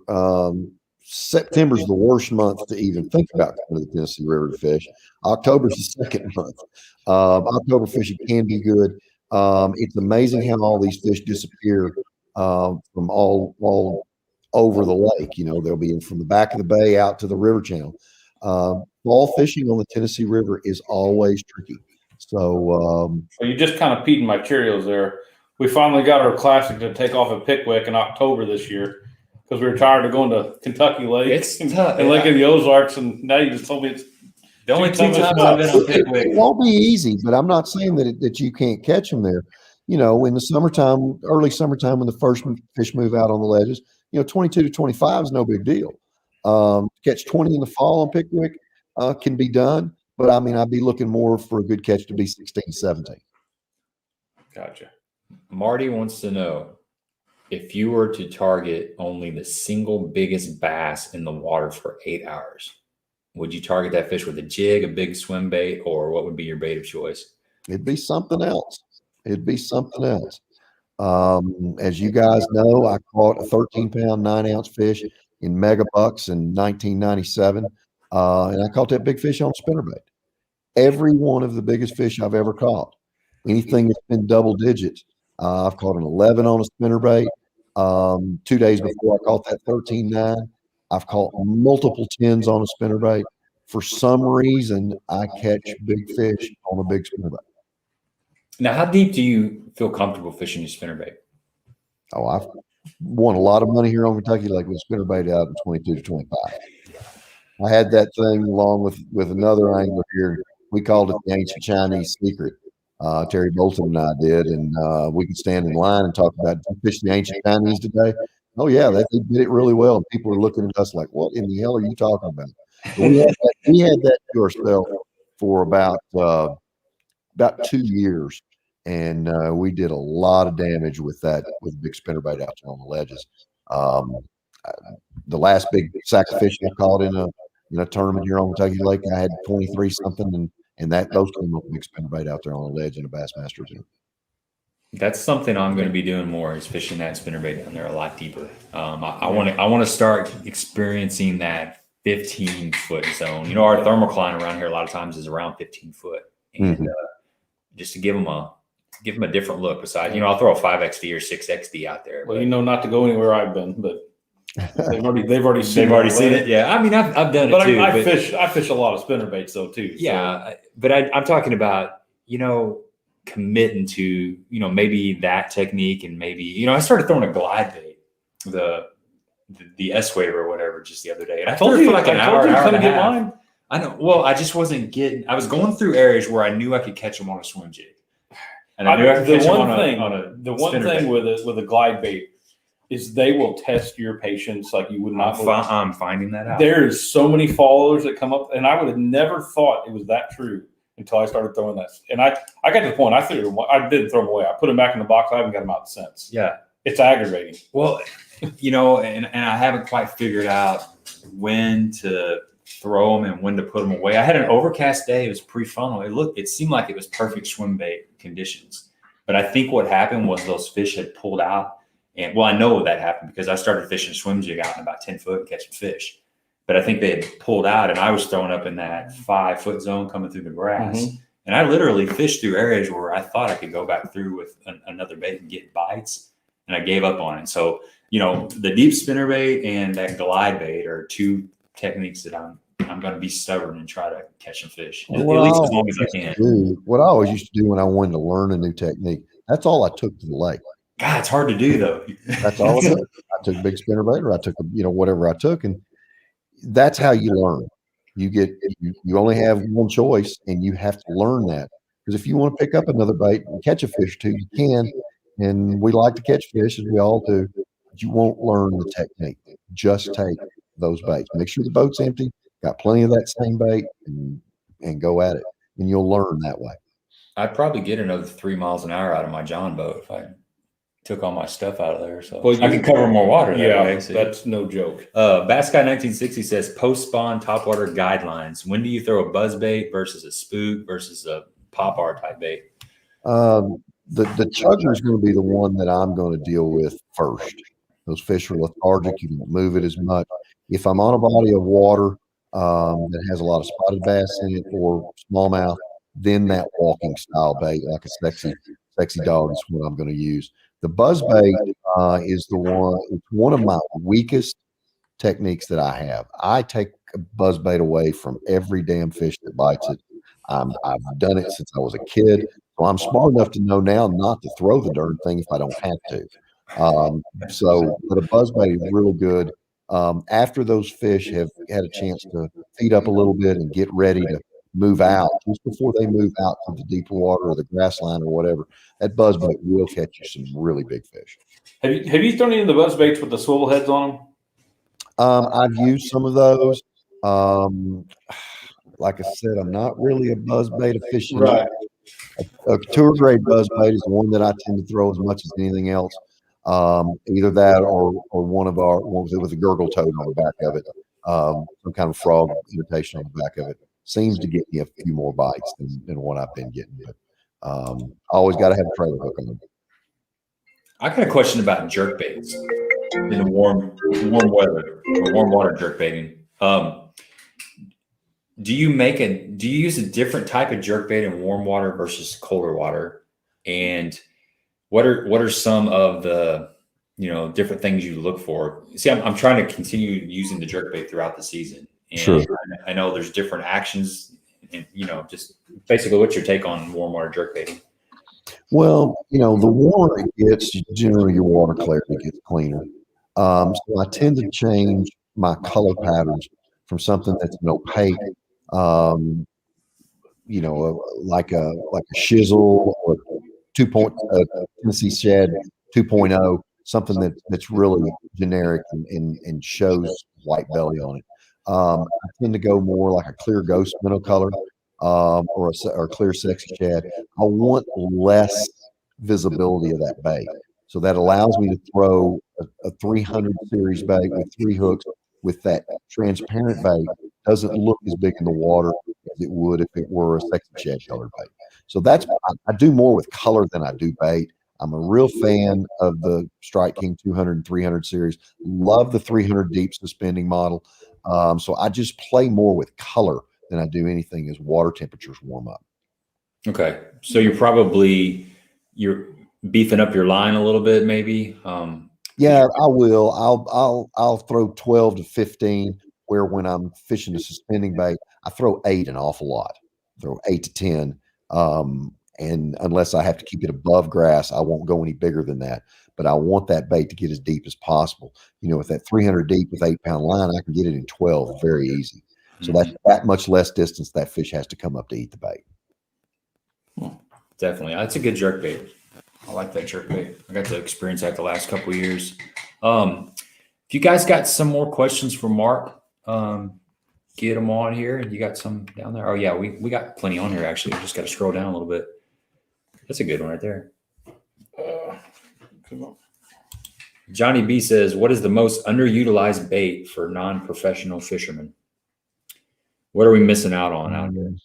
S1: September is the worst month to even think about going to the Tennessee River to fish. October is the second month. October fishing can be good. It's amazing how all these fish disappear from all over the lake. They'll be from the back of the bay out to the river channel. Fall fishing on the Tennessee River is always tricky. So
S3: you just kind of peed my Cheerios there. We finally got our classic to take off at Pickwick in October this year because we were tired of going to Kentucky Lake and Lake of the Ozarks, and now you just told me it's
S2: the only two times I've been on Pickwick.
S1: It won't be easy, but I'm not saying that you can't catch them there. In the summertime, early summertime, when the first fish move out on the ledges, 22 to 25 is no big deal. Catch 20 in the fall on Pickwick can be done, but I'd be looking more for a good catch to be 16, 17.
S3: Gotcha.
S2: Marty wants to know, if you were to target only the single biggest bass in the water for 8 hours, would you target that fish with a jig, a big swim bait, or what would be your bait of choice?
S1: It'd be something else. As you guys know, I caught a 13-pound, 9-ounce fish in mega bucks in 1997, and I caught that big fish on spinnerbait. Every one of the biggest fish I've ever caught, anything that's been double digits, I've caught an 11 on a spinnerbait. 2 days before I caught that 13.9, I've caught multiple 10s on a spinnerbait. For some reason, I catch big fish on a big spinnerbait.
S2: Now, how deep do you feel comfortable fishing your spinnerbait?
S1: Oh, I've won a lot of money here on Kentucky Lake with spinnerbait out in 22 to 25. I had that thing along with another angler here. We called it the ancient Chinese secret. Terry Bolton and I did, and we could stand in line and talk about fish the ancient Chinese today. Oh yeah, they did it really well. And people are looking at us like, "What in the hell are you talking about?" But we had that to ourselves for about 2 years, and we did a lot of damage with big spinnerbait out there on the ledges. The last big sack of fish I caught in a tournament here on Kentucky Lake, I had 23 something, and those came up big spinnerbait out there on the ledge in a Bassmaster tournament.
S2: That's something I'm going to be doing more, is fishing that spinnerbait down there a lot deeper. I want to start experiencing that 15-foot zone. Our thermocline around here a lot of times is around 15 foot, and just to give them a different look. Besides, I'll throw a 5XD or 6XD out there.
S3: Well, not to go anywhere I've been, but they've already seen
S2: it. Yeah, I mean, I've done it too.
S3: I fish a lot of spinner baits though too.
S2: Yeah, so. But I'm talking about committing to maybe that technique, and maybe I started throwing a glide bait, the S wave or whatever, just the other day, and I told you for like an hour and a half. Mine. I know. Well, I just wasn't getting. I was going through areas where I knew I could catch them on a swim jig, and I knew I could catch them on a
S3: the one thing with a glide bait is they will test your patience like you would not.
S2: I'm finding that out.
S3: There's so many followers that come up, and I would have never thought it was that true until I started throwing that. And I got to the point I didn't throw them away. I put them back in the box. I haven't got them out since.
S2: Yeah,
S3: it's aggravating.
S2: Well, and I haven't quite figured out when to throw them and when to put them away. I had an overcast day. It was pre-funnel. It seemed like it was perfect swim bait conditions. But I think what happened was those fish had pulled out. And I know that happened because I started fishing swim jig out in about 10 foot and catching fish. But I think they had pulled out, and I was throwing up in that 5 foot zone coming through the grass. Mm-hmm. And I literally fished through areas where I thought I could go back through with another bait and get bites. And I gave up on it. So, the deep spinner bait and that glide bait are two techniques that I'm going to be stubborn and try to catch some fish, at least as long as I can.
S1: What I always used to do when I wanted to learn a new technique, that's all I took to the lake.
S2: God, it's hard to do though.
S1: That's all I took. I took big spinner bait, or I took whatever I took, and that's how you learn. You only have one choice, and you have to learn that. Because if you want to pick up another bait and catch a fish too, you can. And we like to catch fish, as we all do. But you won't learn the technique. Just take those baits. Make sure the boat's empty. Got plenty of that same bait, and go at it, and you'll learn that way.
S2: I'd probably get another 3 miles an hour out of my John boat if I took all my stuff out of there. So I can cover more water that way. So
S3: that's no joke.
S2: Bass Guy 1960 says post-spawn topwater guidelines. When do you throw a buzz bait versus a spook versus a pop R type bait?
S1: The chugger is going to be the one that I'm going to deal with first. Those fish are lethargic. You don't move it as much. If I'm on a body of water that has a lot of spotted bass in it or smallmouth, then that walking style bait, like a sexy dog, is what I'm going to use. The buzz bait is the one. It's one of my weakest techniques that I have. I take a buzz bait away from every damn fish that bites it. I've done it since I was a kid, so I'm smart enough to know now not to throw the darn thing if I don't have to. But a buzz bait is really good. After those fish have had a chance to feed up a little bit and get ready to move out, just before they move out to the deeper water or the grass line or whatever, that buzz bait will catch you some really big fish.
S3: Have you thrown any of the buzz baits with the swivel heads on them?
S1: I've used some of those. Like I said, I'm not really a buzz bait aficionado.
S3: Right.
S1: A tour grade buzz bait is the one that I tend to throw as much as anything else. Either that or one with a gurgle toad on the back of it, some kind of frog imitation on the back of it. Seems to get me a few more bites than what I've been getting. But I always got to have a trailer hook on them.
S2: I got a question about jerk baits in the warm weather or warm water jerk baiting. Do you use a different type of jerk bait in warm water versus colder water? And what are some of the different things you look for? See, I'm trying to continue using the jerk bait throughout the season. And
S1: sure.
S2: I know there's different actions, and just basically what's your take on warm water jerk baiting?
S1: Well, the warmer it gets, generally your water clarity gets cleaner. So I tend to change my color patterns from something that's an opaque, like a shizzle or Tennessee Shad 2.0, something that's really generic and shows white belly on it. I tend to go more like a clear ghost minnow color or clear sexy shad. I want less visibility of that bait. So that allows me to throw a 300 series bait with 3 hooks with that transparent bait. Doesn't look as big in the water as it would if it were a sexy shad colored bait. So I do more with color than I do bait. I'm a real fan of the Strike King 200 and 300 series. Love the 300 deep suspending model. So I just play more with color than I do anything as water temperatures warm up.
S2: Okay. So you're beefing up your line a little bit, maybe.
S1: Yeah, I will. I'll throw 12 to 15. Where when I'm fishing a suspending bait, I throw 8 an awful lot. Throw 8 to 10. And unless I have to keep it above grass, I won't go any bigger than that. But I want that bait to get as deep as possible. With that 300 deep with 8-pound line, I can get it in 12 very easy. So that's that much less distance that fish has to come up to eat the bait.
S2: Definitely. That's a good jerk bait. I like that jerk bait. I got to experience that the last couple of years. If you guys got some more questions for Mark, get them on here. You got some down there? Oh, yeah, we got plenty on here, actually. We just got to scroll down a little bit. That's a good one right there. Johnny B says, what is the most underutilized bait for non-professional fishermen? What are we missing out on out here?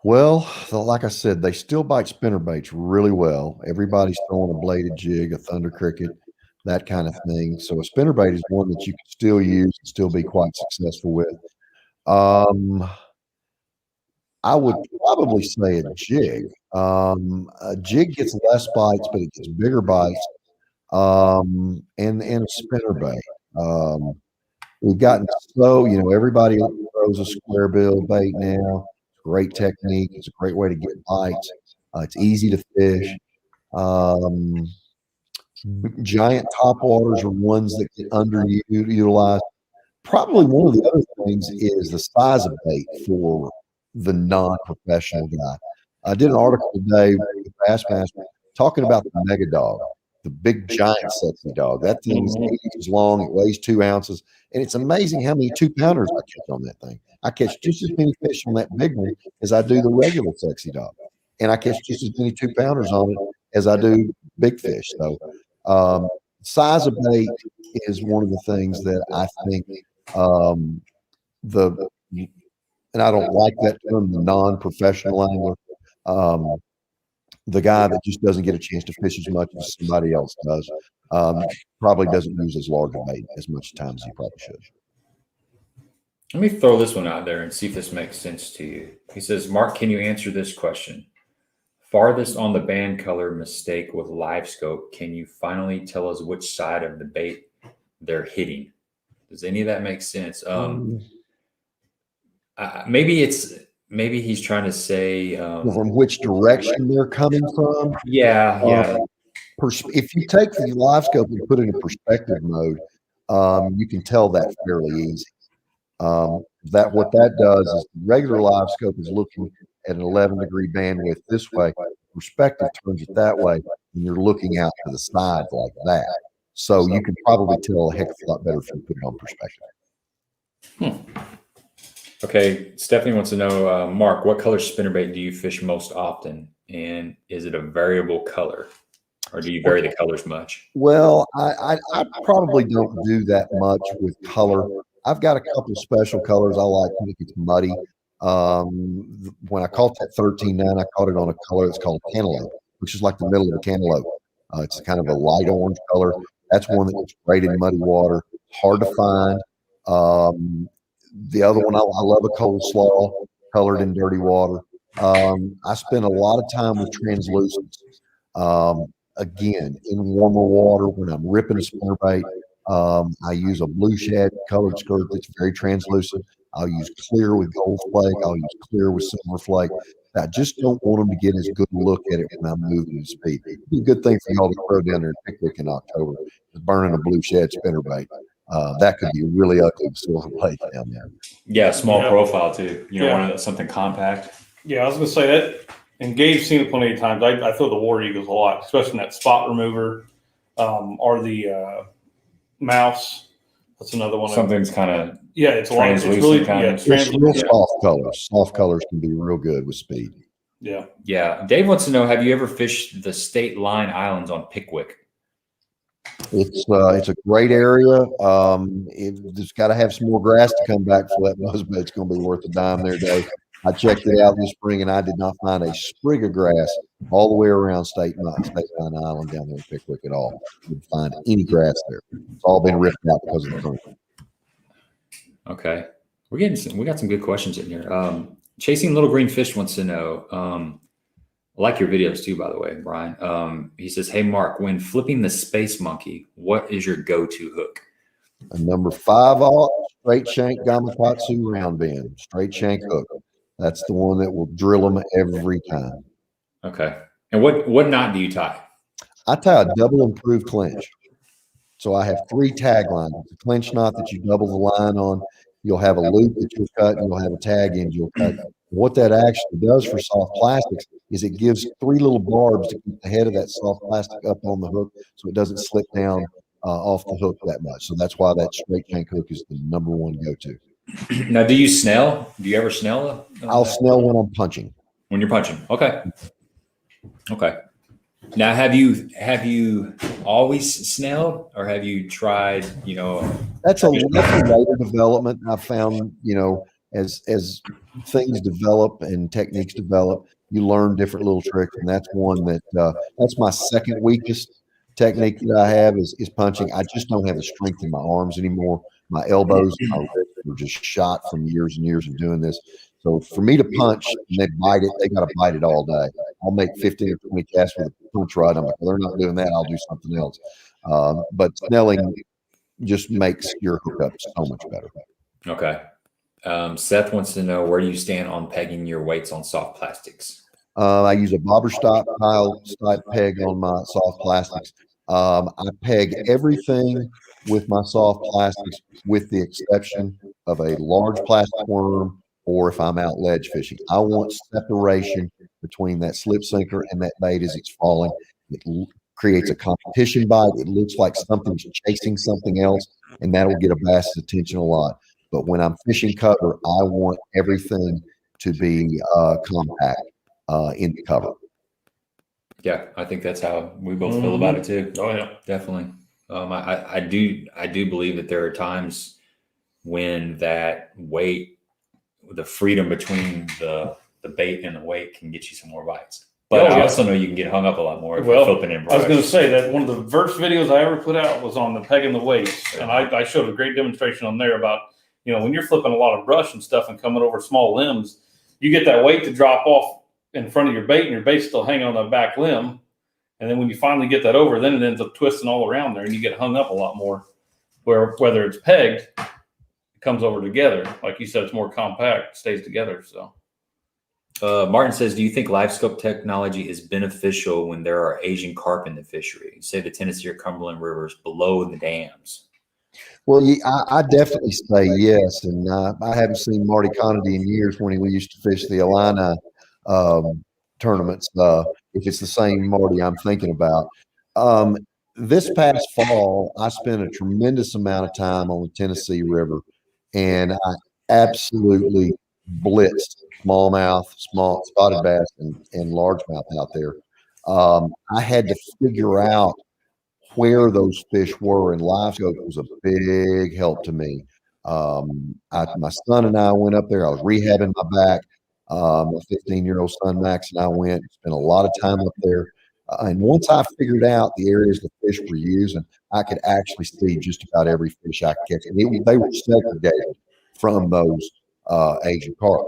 S1: Well, like I said, they still bite spinner baits really well. Everybody's throwing a bladed jig, a thunder cricket, that kind of thing. So a spinner bait is one that you can still use and still be quite successful with. I would probably say a jig. A jig gets less bites, but it gets bigger bites. And a spinner bait. We've gotten so, everybody throws a square bill bait now. Great technique. It's a great way to get bites. It's easy to fish. Giant topwaters are ones that get underutilized. Probably one of the other things is the size of bait for the non-professional guy. I did an article today with Bassmaster talking about the mega dog, the big giant sexy dog. That thing's 8 inches long. It weighs 2 ounces. And it's amazing how many 2-pounders I catch on that thing. I catch just as many fish on that big one as I do the regular sexy dog. And I catch just as many 2-pounders on it as I do big fish. So size of bait is one of the things that I think and I don't like that term, the non-professional angler. The guy that just doesn't get a chance to fish as much as somebody else does, probably doesn't use as large a bait as much time as he probably should.
S2: Let me throw this one out there and see if this makes sense to you. He says, Mark, can you answer this question? Farthest on the band color mistake with live scope, can you finally tell us which side of the bait they're hitting? Does any of that make sense? Maybe he's trying to say
S1: from which direction they're coming from.
S2: Yeah.
S1: If you take the live scope and put it in perspective mode, you can tell that fairly easy. What that does is the regular live scope is looking at an 11-degree bandwidth this way. Perspective turns it that way, and you're looking out to the side like that. So you can probably tell a heck of a lot better if you put it on perspective.
S2: Okay, Stephanie wants to know, Mark, what color spinnerbait do you fish most often, and is it a variable color, or do you vary the colors much?
S1: Well, I probably don't do that much with color. I've got a couple of special colors I like. I think it's muddy. When I caught that 13.9, I caught it on a color that's called cantaloupe, which is like the middle of a cantaloupe. It's kind of a light orange color. That's one that gets great in muddy water. Hard to find. The other one, I love a coleslaw colored in dirty water. I spend a lot of time with translucents. Again, in warmer water, when I'm ripping a spinnerbait, I use a blue shad colored skirt that's very translucent. I'll use clear with gold flake. I'll use clear with silver flake. I just don't want them to get as good a look at it when I'm moving at speed. It'd be a good thing for y'all to throw down there in Pickwick in October, burning a blue shad spinnerbait. That could be really ugly silver flake down there.
S2: Yeah, small profile too. Want something compact.
S3: Yeah, I was going to say that, and Gabe's seen it plenty of times. I throw the War Eagles a lot, especially in that spot remover or the mouse. That's another one.
S2: Something's kind of
S3: it's a lot. It's really
S1: soft colors. Soft colors can be real good with speed.
S2: Yeah. Dave wants to know: have you ever fished the State Line Islands on Pickwick?
S1: It's a great area. It's got to have some more grass to come back for that buzzbait's going to be worth a dime there, Dave. I checked it out this spring, and I did not find a sprig of grass all the way around State Line Island down there in Pickwick at all. Didn't find any grass there. It's all been ripped out because of the current.
S2: Okay, we got some good questions in here. Chasing Little Green Fish wants to know, I like your videos too, by the way, Brian. He says, hey, Mark, when flipping the Space Monkey, what is your go-to hook?
S1: A number 5/0 straight shank Gamakatsu round bend, straight shank hook. That's the one that will drill them every time.
S2: Okay. And what knot do you tie?
S1: I tie a double improved clinch. So I have 3 taglines. It's a clinch knot that you double the line on. You'll have a loop that you'll cut, and you'll have a tag end you'll cut. What that actually does for soft plastics is it gives 3 little barbs to keep the head of that soft plastic up on the hook so it doesn't slip down off the hook that much. So that's why that straight shank hook is the number 1 go-to.
S2: Now, do you snell? Do you ever snell?
S1: I'll snell when I'm punching.
S2: When you're punching. Okay. Okay. Now, have you always snelled, or have you tried,
S1: That's a later development. I've found, as things develop and techniques develop, you learn different little tricks, and that's one that's my second weakest technique that I have is punching. I just don't have the strength in my arms anymore. My elbows and my wrists were just shot from years and years of doing this. So for me to punch and they bite it, they got to bite it all day. I'll make 15 or 20 casts with a punch rod. I'm like, well, they're not doing that. I'll do something else. But snelling just makes your hookup so much better.
S2: Okay. Seth wants to know, where do you stand on pegging your weights on soft plastics?
S1: I use a bobber style peg on my soft plastics. I peg everything with my soft plastics with the exception of a large plastic worm, or if I'm out ledge fishing. I want separation between that slip sinker and that bait as it's falling. It creates a competition bite. It looks like something's chasing something else, and that'll get a bass's attention a lot. But when I'm fishing cover, I want everything to be compact in the cover.
S2: Yeah, I think that's how we both feel about it too.
S3: Oh yeah,
S2: definitely. I do believe that there are times when that weight, the freedom between the bait and the weight, can get you some more bites. But I also know you can get hung up a lot more if you're flipping in brush.
S3: I was going to say that one of the first videos I ever put out was on the pegging the weights, and I showed a great demonstration on there about, when you're flipping a lot of brush and stuff and coming over small limbs, you get that weight to drop off in front of your bait, and your bait's still hanging on the back limb. And then when you finally get that over, then it ends up twisting all around there, and you get hung up a lot more. Where whether it's pegged, it comes over together. Like you said, it's more compact, stays together. So.
S2: Martin says, do you think live scope technology is beneficial when there are Asian carp in the fishery, say the Tennessee or Cumberland rivers below the dams?
S1: Well, I definitely say yes. And I haven't seen Marty Conady in years when we used to fish the Illini tournaments. If it's the same Marty I'm thinking about. This past fall, I spent a tremendous amount of time on the Tennessee River, and I absolutely blitzed smallmouth, small spotted bass, and largemouth out there. I had to figure out where those fish were, and live scope was a big help to me. My son and I went up there. I was rehabbing my back. My 15-year-old son Max and I went, spent a lot of time up there. And once I figured out the areas the fish were using, I could actually see just about every fish I could catch. And they were segregated from those Asian carp.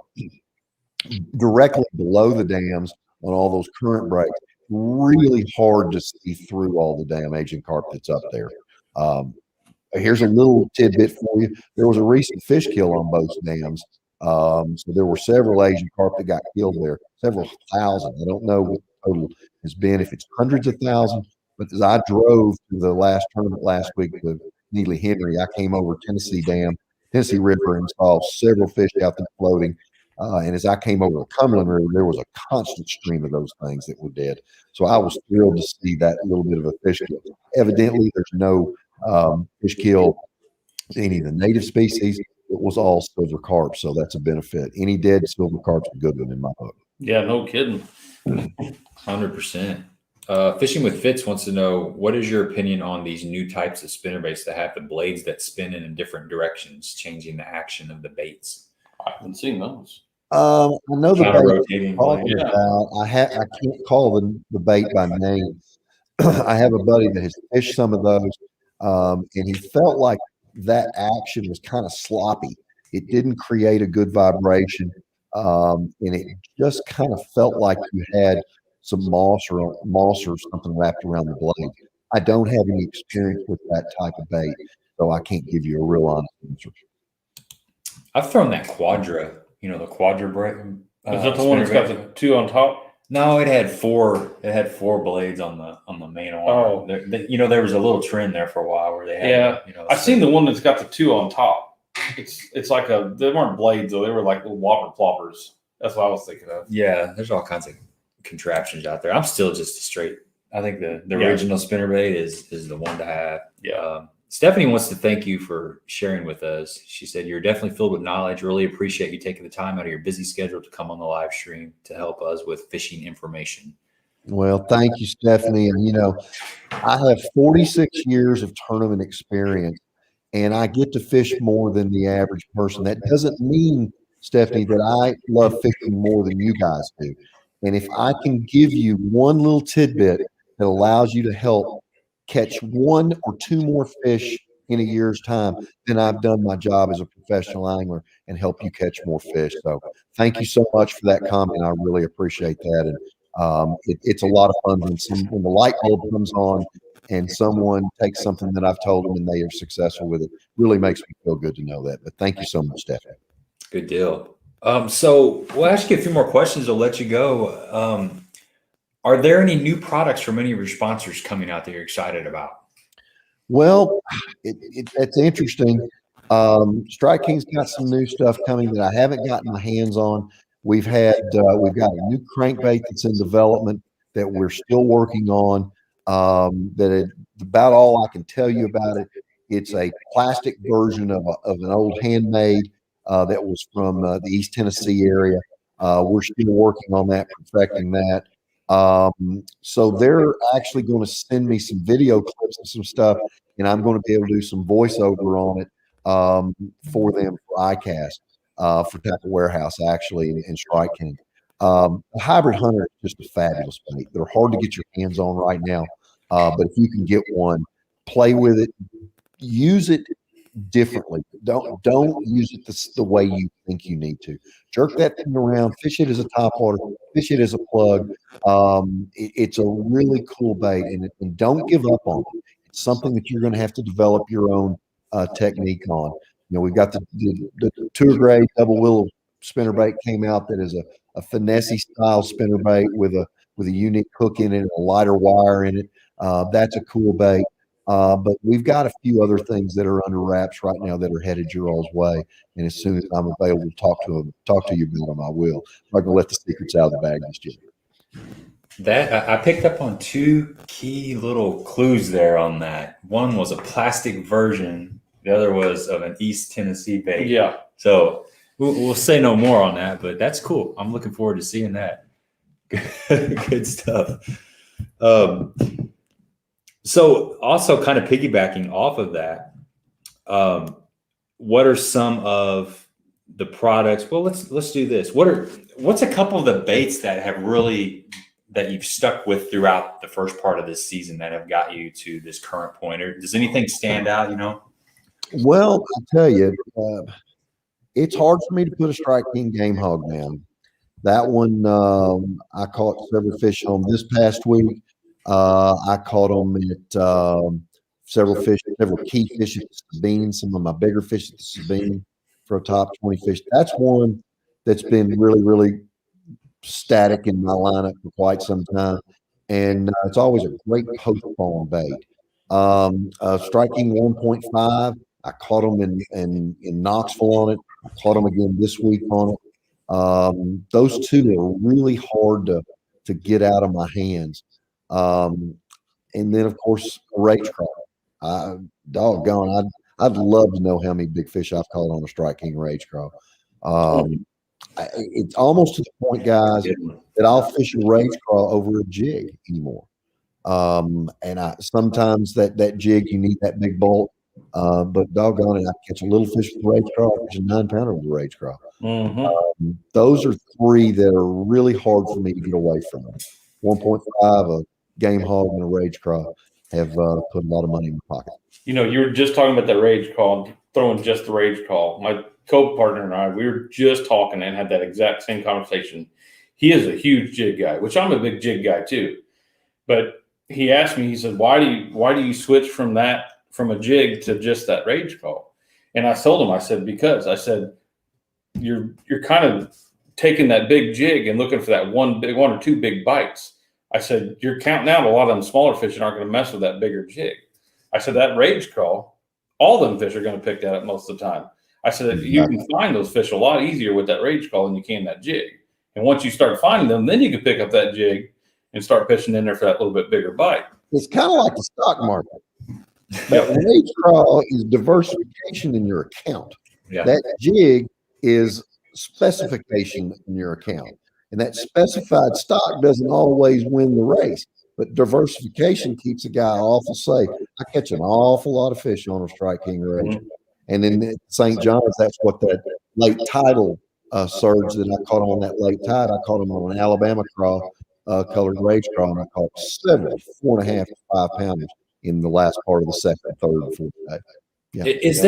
S1: Directly below the dams on all those current breaks, really hard to see through all the damn Asian carp that's up there. Here's a little tidbit for you. There was a recent fish kill on both dams. So there were several Asian carp that got killed there, several thousand. I don't know what the total has been, if it's hundreds of thousands, but as I drove to the last tournament last week with Neely Henry, I came over Tennessee River, and saw several fish out there floating. And as I came over the Cumberland River, there was a constant stream of those things that were dead. So I was thrilled to see that little bit of a fish kill. Evidently, there's no fish kill in any of the native species. It was all silver carp, so that's a benefit. Any dead silver carp's a good one in my book.
S3: Yeah, no kidding.
S2: 100%. Fishing with Fitz wants to know, what is your opinion on these new types of spinnerbaits that have the blades that spin in different directions, changing the action of the baits?
S3: I haven't seen those.
S1: I know the bait you're talking
S3: blade.
S1: about. I can't call the bait by name. I have a buddy that has fished some of those, and he felt like that action was kind of sloppy. It didn't create a good vibration. and it just kind of felt like you had some moss or something wrapped around the blade. I don't have any experience with that type of bait, so I can't give you a real honest answer.
S2: I've thrown that Quadra, the Quadra break.
S3: Is that the one that's got the two on top?
S2: No, it had four. It had four blades on the main arm.
S3: Oh,
S2: there was a little trend there for a while where they had.
S3: Yeah, I've seen the one that's got the two on top. It's like they weren't blades though; they were like little whopper ploppers. That's what I was thinking of.
S2: Yeah, there's all kinds of contraptions out there. I'm still just a straight. I think the original spinnerbait is the one to have.
S3: Yeah.
S2: Stephanie wants to thank you for sharing with us. She said, you're definitely filled with knowledge. Really appreciate you taking the time out of your busy schedule to come on the live stream to help us with fishing information.
S1: Well, thank you, Stephanie. And, I have 46 years of tournament experience, and I get to fish more than the average person. That doesn't mean, Stephanie, that I love fishing more than you guys do. And if I can give you one little tidbit that allows you to help catch one or two more fish in a year's time, then I've done my job as a professional angler and help you catch more fish. So thank you so much for that comment. I really appreciate that. And it's a lot of fun when the light bulb comes on and someone takes something that I've told them and they are successful with it. Really makes me feel good to know that. But thank you so much, Stephanie.
S2: Good deal. So we'll ask you a few more questions. I'll let you go. Are there any new products from any of your sponsors coming out that you're excited about?
S1: Well, it's interesting. Strike King's got some new stuff coming that I haven't gotten my hands on. We've got a new crankbait that's in development that we're still working on. About all I can tell you about it. It's a plastic version of an old handmade that was from the East Tennessee area. We're still working on that, perfecting that. So they're actually going to send me some video clips and some stuff, and I'm going to be able to do some voiceover on it for them for ICAST, for Tackle Warehouse, actually, and Strike King. The Hybrid Hunter is just a fabulous bait. They're hard to get your hands on right now, but if you can get one, play with it, use it differently. Don't use it the way you think you need to. Jerk that thing around, fish it as a topwater, fish it as a plug. It's a really cool bait, and don't give up on it. It's something that you're going to have to develop your own technique on. We've got the tour grade double willow spinnerbait came out that is a finesse style spinnerbait with a unique hook in it and a lighter wire in it. That's a cool bait. But we've got a few other things that are under wraps right now that are headed your all's way. And as soon as I'm available to talk to you about them, I will. I'm not going to let the secrets out of the bag just yet.
S2: That I picked up on two key little clues there on that. One was a plastic version. The other was of an East Tennessee bait.
S3: Yeah.
S2: So we'll say no more on that, but that's cool. I'm looking forward to seeing that. Good stuff. So also kind of piggybacking off of that, what are some of the products? Well, let's do this. What's a couple of the baits that you've stuck with throughout the first part of this season that have got you to this current point? Or does anything stand out,
S1: Well, I'll tell you, it's hard for me to put a Strike King game hog down. That one, I caught several fish on this past week. I caught them at several key fish at the Sabine, some of my bigger fish at the Sabine for a top 20 fish. That's one that's been really, really static in my lineup for quite some time. And it's always a great post-spawn bait. Strike King 1.5, I caught them in Knoxville on it. I caught them again this week on it. Those two are really hard to get out of my hands. And then, of course, a rage craw. Doggone, I'd love to know how many big fish I've caught on a Strike King rage craw. It's almost to the point, guys, that I'll fish a rage craw over a jig anymore. And sometimes that jig, you need that big bolt. But doggone it, I catch a little fish with a rage craw, catch a 9-pounder with a rage craw.
S3: Mm-hmm.
S1: Those are three that are really hard for me to get away from. 1.5, a game hog, and a rage craw have put a lot of money in my pocket.
S3: You were just talking about that rage craw. throwing just the rage call. My co-partner and I, we were just talking and had that exact same conversation. He is a huge jig guy, which I'm a big jig guy too. But he asked me, he said, why do you switch from a jig to just that rage call? And I told him, I said, because I said, you're kind of taking that big jig and looking for that one or two big bites. I said, you're counting out a lot of them smaller fish and aren't going to mess with that bigger jig. I said, that rage call, all them fish are going to pick that up most of the time. I said, you can find those fish a lot easier with that rage call than you can that jig. And once you start finding them, then you can pick up that jig and start fishing in there for that little bit bigger bite.
S1: It's kind of like the stock market. That rage call is diversification in your account.
S2: Yeah.
S1: That jig is specification in your account. And that specified stock doesn't always win the race, but diversification keeps a guy awful safe. I catch an awful lot of fish on a Strike King rage. And in St. John's, that's what that late tidal surge that I caught on that late tide. I caught him on an Alabama craw, colored rage craw, and I caught several 4.5 to 5 pounders in the last part of the second, third, and fourth day. Yeah.
S2: Is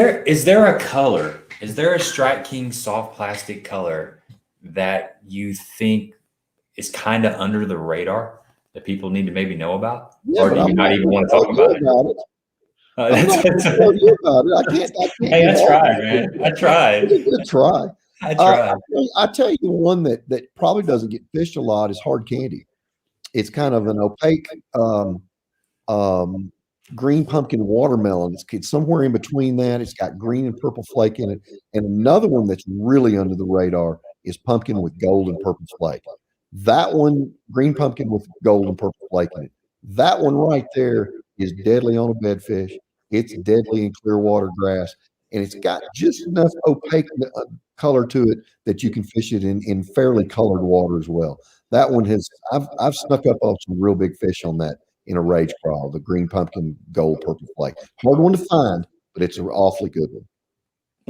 S2: there a color? Is there a Strike King soft plastic color that you think is kind of under the radar that people need to maybe know about?
S1: Yeah,
S2: or do you not even want to talk about it?
S1: I'm not gonna tell you about it. I can't.
S2: Hey, I tried, man. I tried.
S1: Good try.
S2: I tried.
S1: I tell you the one that probably doesn't get fished a lot is hard candy. It's kind of an opaque green pumpkin watermelon. It's somewhere in between that. It's got green and purple flake in it. And another one that's really under the radar is pumpkin with gold and purple flake. That one, green pumpkin with gold and purple flake in it. That one right there is deadly on a bedfish. It's deadly in clear water grass. And it's got just enough opaque color to it that you can fish it in fairly colored water as well. That one I've snuck up on some real big fish on that in a rage crawl, the green pumpkin gold purple flake. Hard one to find, but it's an awfully good one.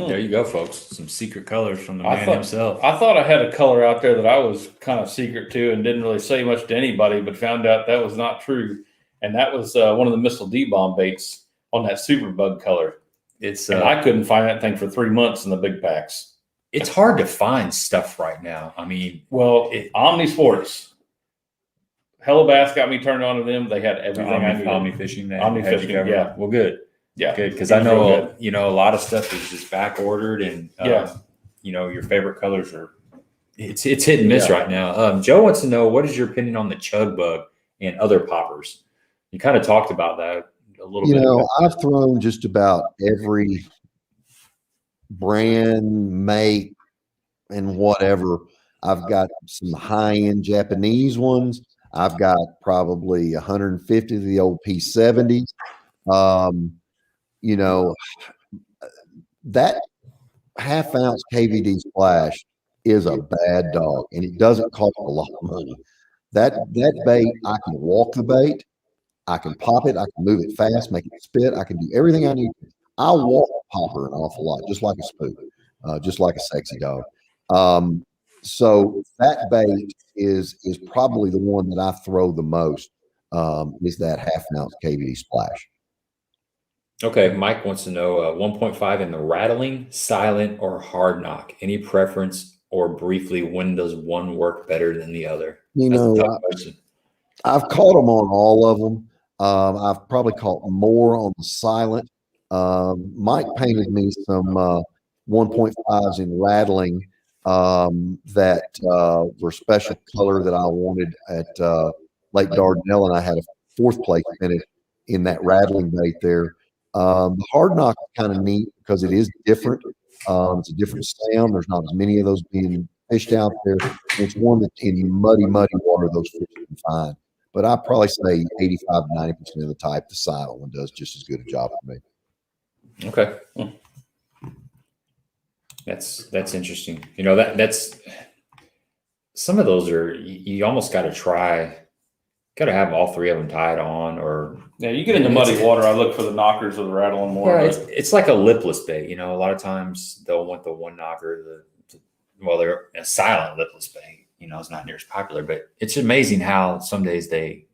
S2: There you go, folks. Some secret colors from the man himself.
S3: I thought I had a color out there that I was kind of secret to and didn't really say much to anybody, but found out that was not true. And that was one of the Missile D-bomb baits on that superbug color. And I couldn't find that thing for 3 months in the big packs.
S2: It's hard to find stuff right now. I mean,
S3: Omni Sports. Hello Bass got me turned on to them. They had everything I needed.
S2: Omni Fishing.
S3: Omni Fishing, yeah.
S2: Well, good.
S3: Yeah.
S2: Good. Because I know, a lot of stuff is just back ordered and, your favorite colors it's hit and miss right now. Joe wants to know, what is your opinion on the chug bug and other poppers? You kind of talked about that a little bit.
S1: I've thrown just about every brand, make, and whatever. I've got some high-end Japanese ones. I've got probably 150 of the old P70s. That half-ounce KVD splash is a bad dog, and it doesn't cost a lot of money. That bait, I can walk the bait, I can pop it, I can move it fast, make it spit, I can do everything I need. I'll walk a popper an awful lot, just like a spook, just like a sexy dog. So that bait is probably the one that I throw the most, is that half-ounce KVD splash.
S2: Okay, Mike wants to know 1.5 in the rattling, silent, or hard knock. Any preference, or briefly, when does one work better than the other?
S1: I've caught them on all of them. I've probably caught more on the silent. Mike painted me some 1.5s in rattling that were special color that I wanted at Lake Dardanelle, and I had a 4th place finish in that rattling bait there. The hard knock is kind of neat because it is different. It's a different sound. There's not as many of those being fished out there. It's one that in muddy water those fish can find. But I probably say 85 to 90% of the type, the silent one does just as good a job for me.
S2: Okay. That's interesting. That's some of those are, you almost got to have all 3 of them tied on, or
S3: you get into muddy water. I look for the knockers or the rattling more.
S2: Yeah, it's like a lipless bait. A lot of times they'll want the one knocker. They're a silent lipless bait. It's not near as popular, but it's amazing how some days they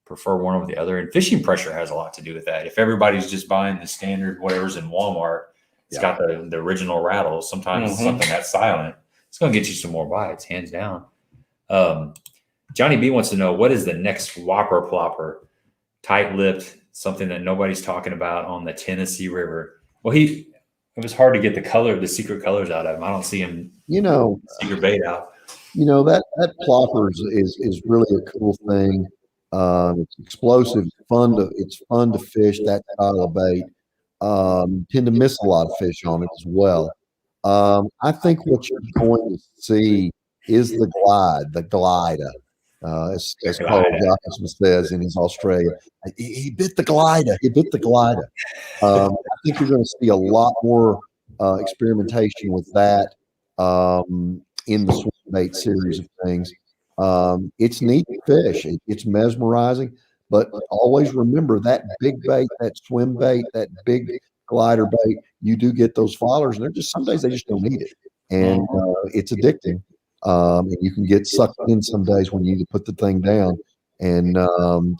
S2: prefer one over the other. And fishing pressure has a lot to do with that. If everybody's just buying the standard whatever's in Walmart, it's got the original rattle. Sometimes something that's silent, it's going to get you some more bites, hands down. Johnny B wants to know, what is the next whopper plopper? Tight-lipped, something that nobody's talking about on the Tennessee River. Well, it was hard to get the secret colors out of him. I don't see him, secret bait out.
S1: That plopper is really a cool thing. It's explosive. It's fun to fish that style of bait. Tend to miss a lot of fish on it as well. I think what you're going to see is the glider. As Carl Jacobson says in his Australia, he bit the glider. I think you're going to see a lot more experimentation with that in the swim bait series of things. It's neat to fish. It's mesmerizing, but always remember that big bait, that swim bait, that big glider bait. You do get those followers, and some days they just don't need it, and it's addicting. And you can get sucked in some days when you need to put the thing down and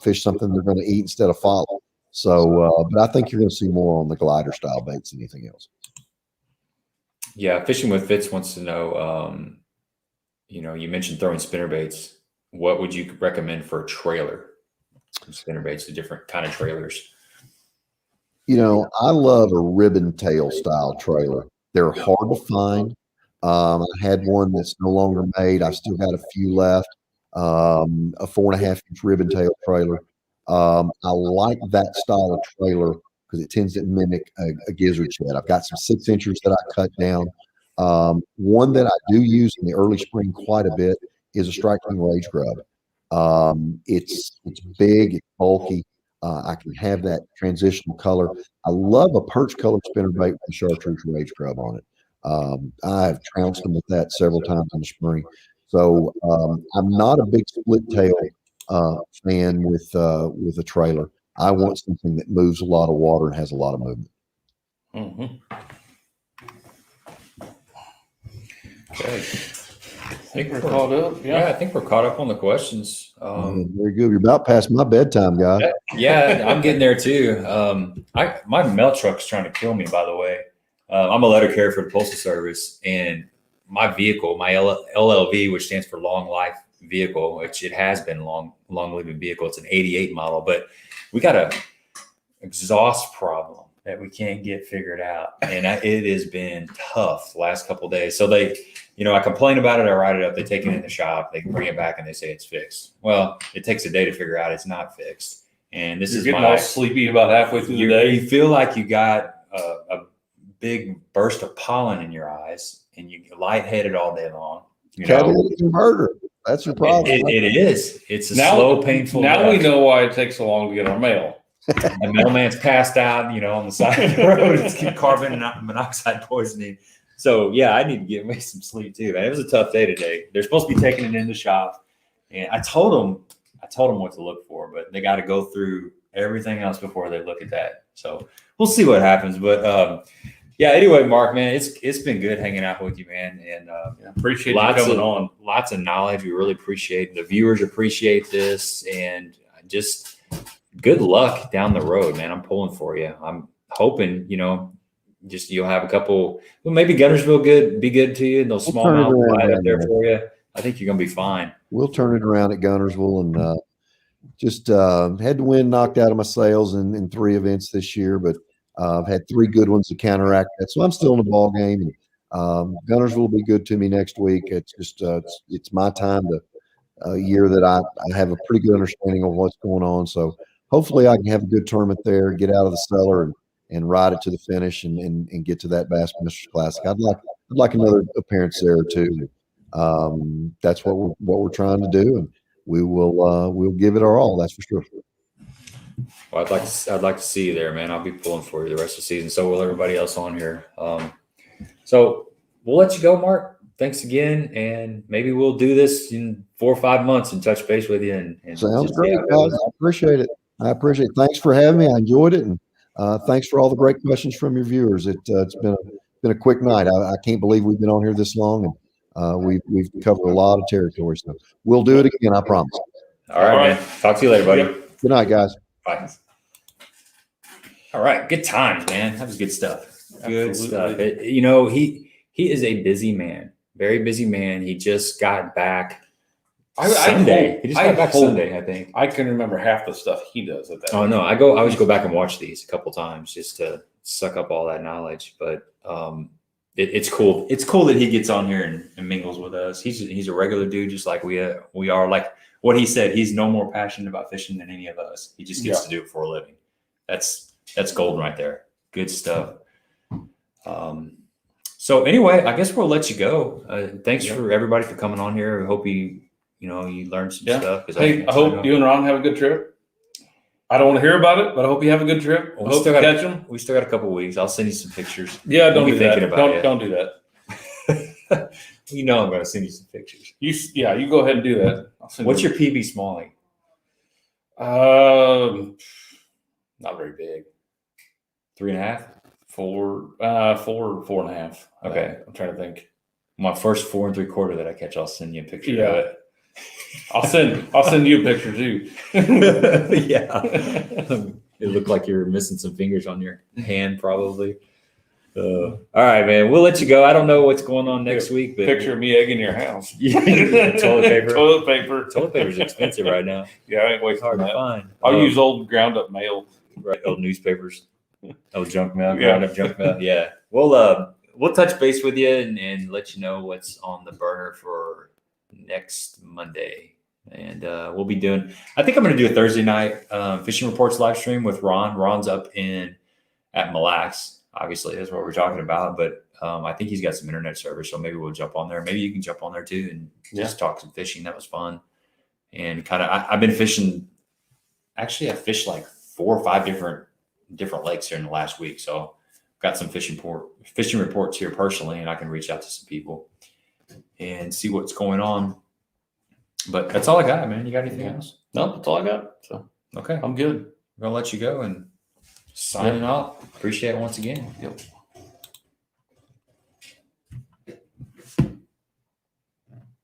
S1: fish something they're going to eat instead of follow. So, but I think you're going to see more on the glider style baits than anything else.
S2: Yeah, Fishing with Fitz wants to know, you mentioned throwing spinner baits. What would you recommend for a trailer? Spinner baits, the different kind of trailers.
S1: I love a ribbon tail style trailer. They're hard to find. I had one that's no longer made. I still got a few left. A 4.5-inch ribbon tail trailer. I like that style of trailer because it tends to mimic a gizzard shed. I've got some 6-inchers that I cut down. One that I do use in the early spring quite a bit is a striking rage grub. It's big, it's bulky. I can have that transitional color. I love a perch colored spinner bait with a chartreuse rage grub on it. I've trounced them with that several times in the spring. So I'm not a big split tail fan with a trailer. I want something that moves a lot of water and has a lot of movement.
S2: Okay.
S3: I think we're caught up.
S2: Yeah, I think we're caught up on the questions.
S1: Very good. You're about past my bedtime, guy.
S2: Yeah, I'm getting there too. My mail truck's trying to kill me, by the way. I'm a letter carrier for the Postal Service, and my vehicle, my LLV, which stands for Long Life Vehicle, which it has been long living vehicle. It's an 88 model, but we got a exhaust problem that we can't get figured out, and it has been tough the last couple of days. So I complain about it, I write it up, they take it in the shop, they bring it back, and they say it's fixed. Well, it takes a day to figure out it's not fixed, and this
S3: You're
S2: is
S3: getting all sleepy about halfway through the day.
S2: You feel like you got a big burst of pollen in your eyes, and you get lightheaded all day long.
S1: Catalytic converter. That's your problem.
S2: It is. It's a slow, painful.
S3: Now we know why it takes so long to get our mail.
S2: The mailman's passed out, on the side of the road. It's carbon monoxide poisoning. So yeah, I need to get me some sleep too, man. It was a tough day today. They're supposed to be taking it in the shop, and I told them what to look for, but they got to go through everything else before they look at that. So we'll see what happens. But yeah. Anyway, Mark, man, it's been good hanging out with you, man, and
S3: appreciate you coming on.
S2: Lots of knowledge. We really appreciate it. The viewers appreciate this, and just good luck down the road, man. I'm pulling for you. I'm hoping, just you'll have a couple. Well, maybe Guntersville be good to you, and those smallmouth light up there for you. I think you're gonna be fine.
S1: We'll turn it around at Guntersville, and just had the wind knocked out of my sails in 3 events this year, but I've had 3 good ones to counteract that. So I'm still in the ball game. And Guntersville will be good to me next week. It's just it's my time a year that I have a pretty good understanding of what's going on. So hopefully I can have a good tournament there, get out of the cellar and ride it to the finish and get to that Bassmasters Classic. I'd like another appearance there too. That's what we're trying to do, and we'll give it our all. That's for sure.
S2: Well, I'd like to see you there, man. I'll be pulling for you the rest of the season. So will everybody else on here. So we'll let you go, Mark. Thanks again, and maybe we'll do this in 4 or 5 months and touch base with you. And
S1: sounds great, guys. I appreciate it. Thanks for having me. I enjoyed it, and thanks for all the great questions from your viewers. It's been a quick night. I can't believe we've been on here this long, and we've covered a lot of territory. So we'll do it again. I promise.
S2: All right, man. Talk to you later, buddy. Yep.
S1: Good night, guys.
S2: Bye. All right, good times, man. That was good stuff. Good stuff. He is a busy man, very busy man. He just got back Sunday. He just got back Sunday, I think.
S3: I can remember half the stuff he does at that.
S2: Oh no, I always go back and watch these a couple times just to suck up all that knowledge. But it's cool. It's cool that he gets on here and mingles with us. He's a regular dude, just like we are. Like what he said, he's no more passionate about fishing than any of us. He just gets to do it for a living. That's golden right there. Good stuff. So anyway, I guess we'll let you go. Thanks for everybody for coming on here. I hope you learned some stuff.
S3: Hey, I hope you and Ron have a good trip. I don't want to hear about it, but I hope you have a good trip. I hope you catch them.
S2: We still got a couple of weeks. I'll send you some pictures.
S3: Yeah, don't do that. Don't do
S2: that. I'm going to send you some pictures.
S3: You go ahead and do that.
S2: What's your PB Smalling?
S3: Not very big.
S2: 3.5?
S3: 4, 4.5.
S2: Okay.
S3: I'm trying to think.
S2: My first 4 3/4 that I catch, I'll send you a picture of it.
S3: I'll send you a picture too.
S2: Yeah. It looked like you're missing some fingers on your hand, probably. All right, man. We'll let you go. I don't know what's going on next week, but
S3: picture of me egging your house.
S2: Toilet paper.
S3: Toilet
S2: paper is expensive right now.
S3: Yeah, I ain't wasting
S2: hard
S3: that.
S2: to find.
S3: I'll use old ground up mail.
S2: Right, old newspapers. Old junk mail. Ground up junk mail. Yeah. We'll touch base with you and let you know what's on the burner for next Monday. And we'll be doing, I think I'm going to do a Thursday night fishing reports live stream with Ron. Ron's up at Mille Lacs. Obviously, that's what we're talking about. But I think he's got some internet service, so maybe we'll jump on there. Maybe you can jump on there too and just talk some fishing. That was fun. And kind of, I've been fishing. Actually, I fished like 4 or 5 different lakes here in the last week. So got some fishing reports here personally, and I can reach out to some people and see what's going on. But that's all I got, man. You got anything else?
S3: No, that's all I got. So
S2: okay,
S3: I'm good.
S2: I'm gonna let you go and signing off. Appreciate it once again.
S3: Yep.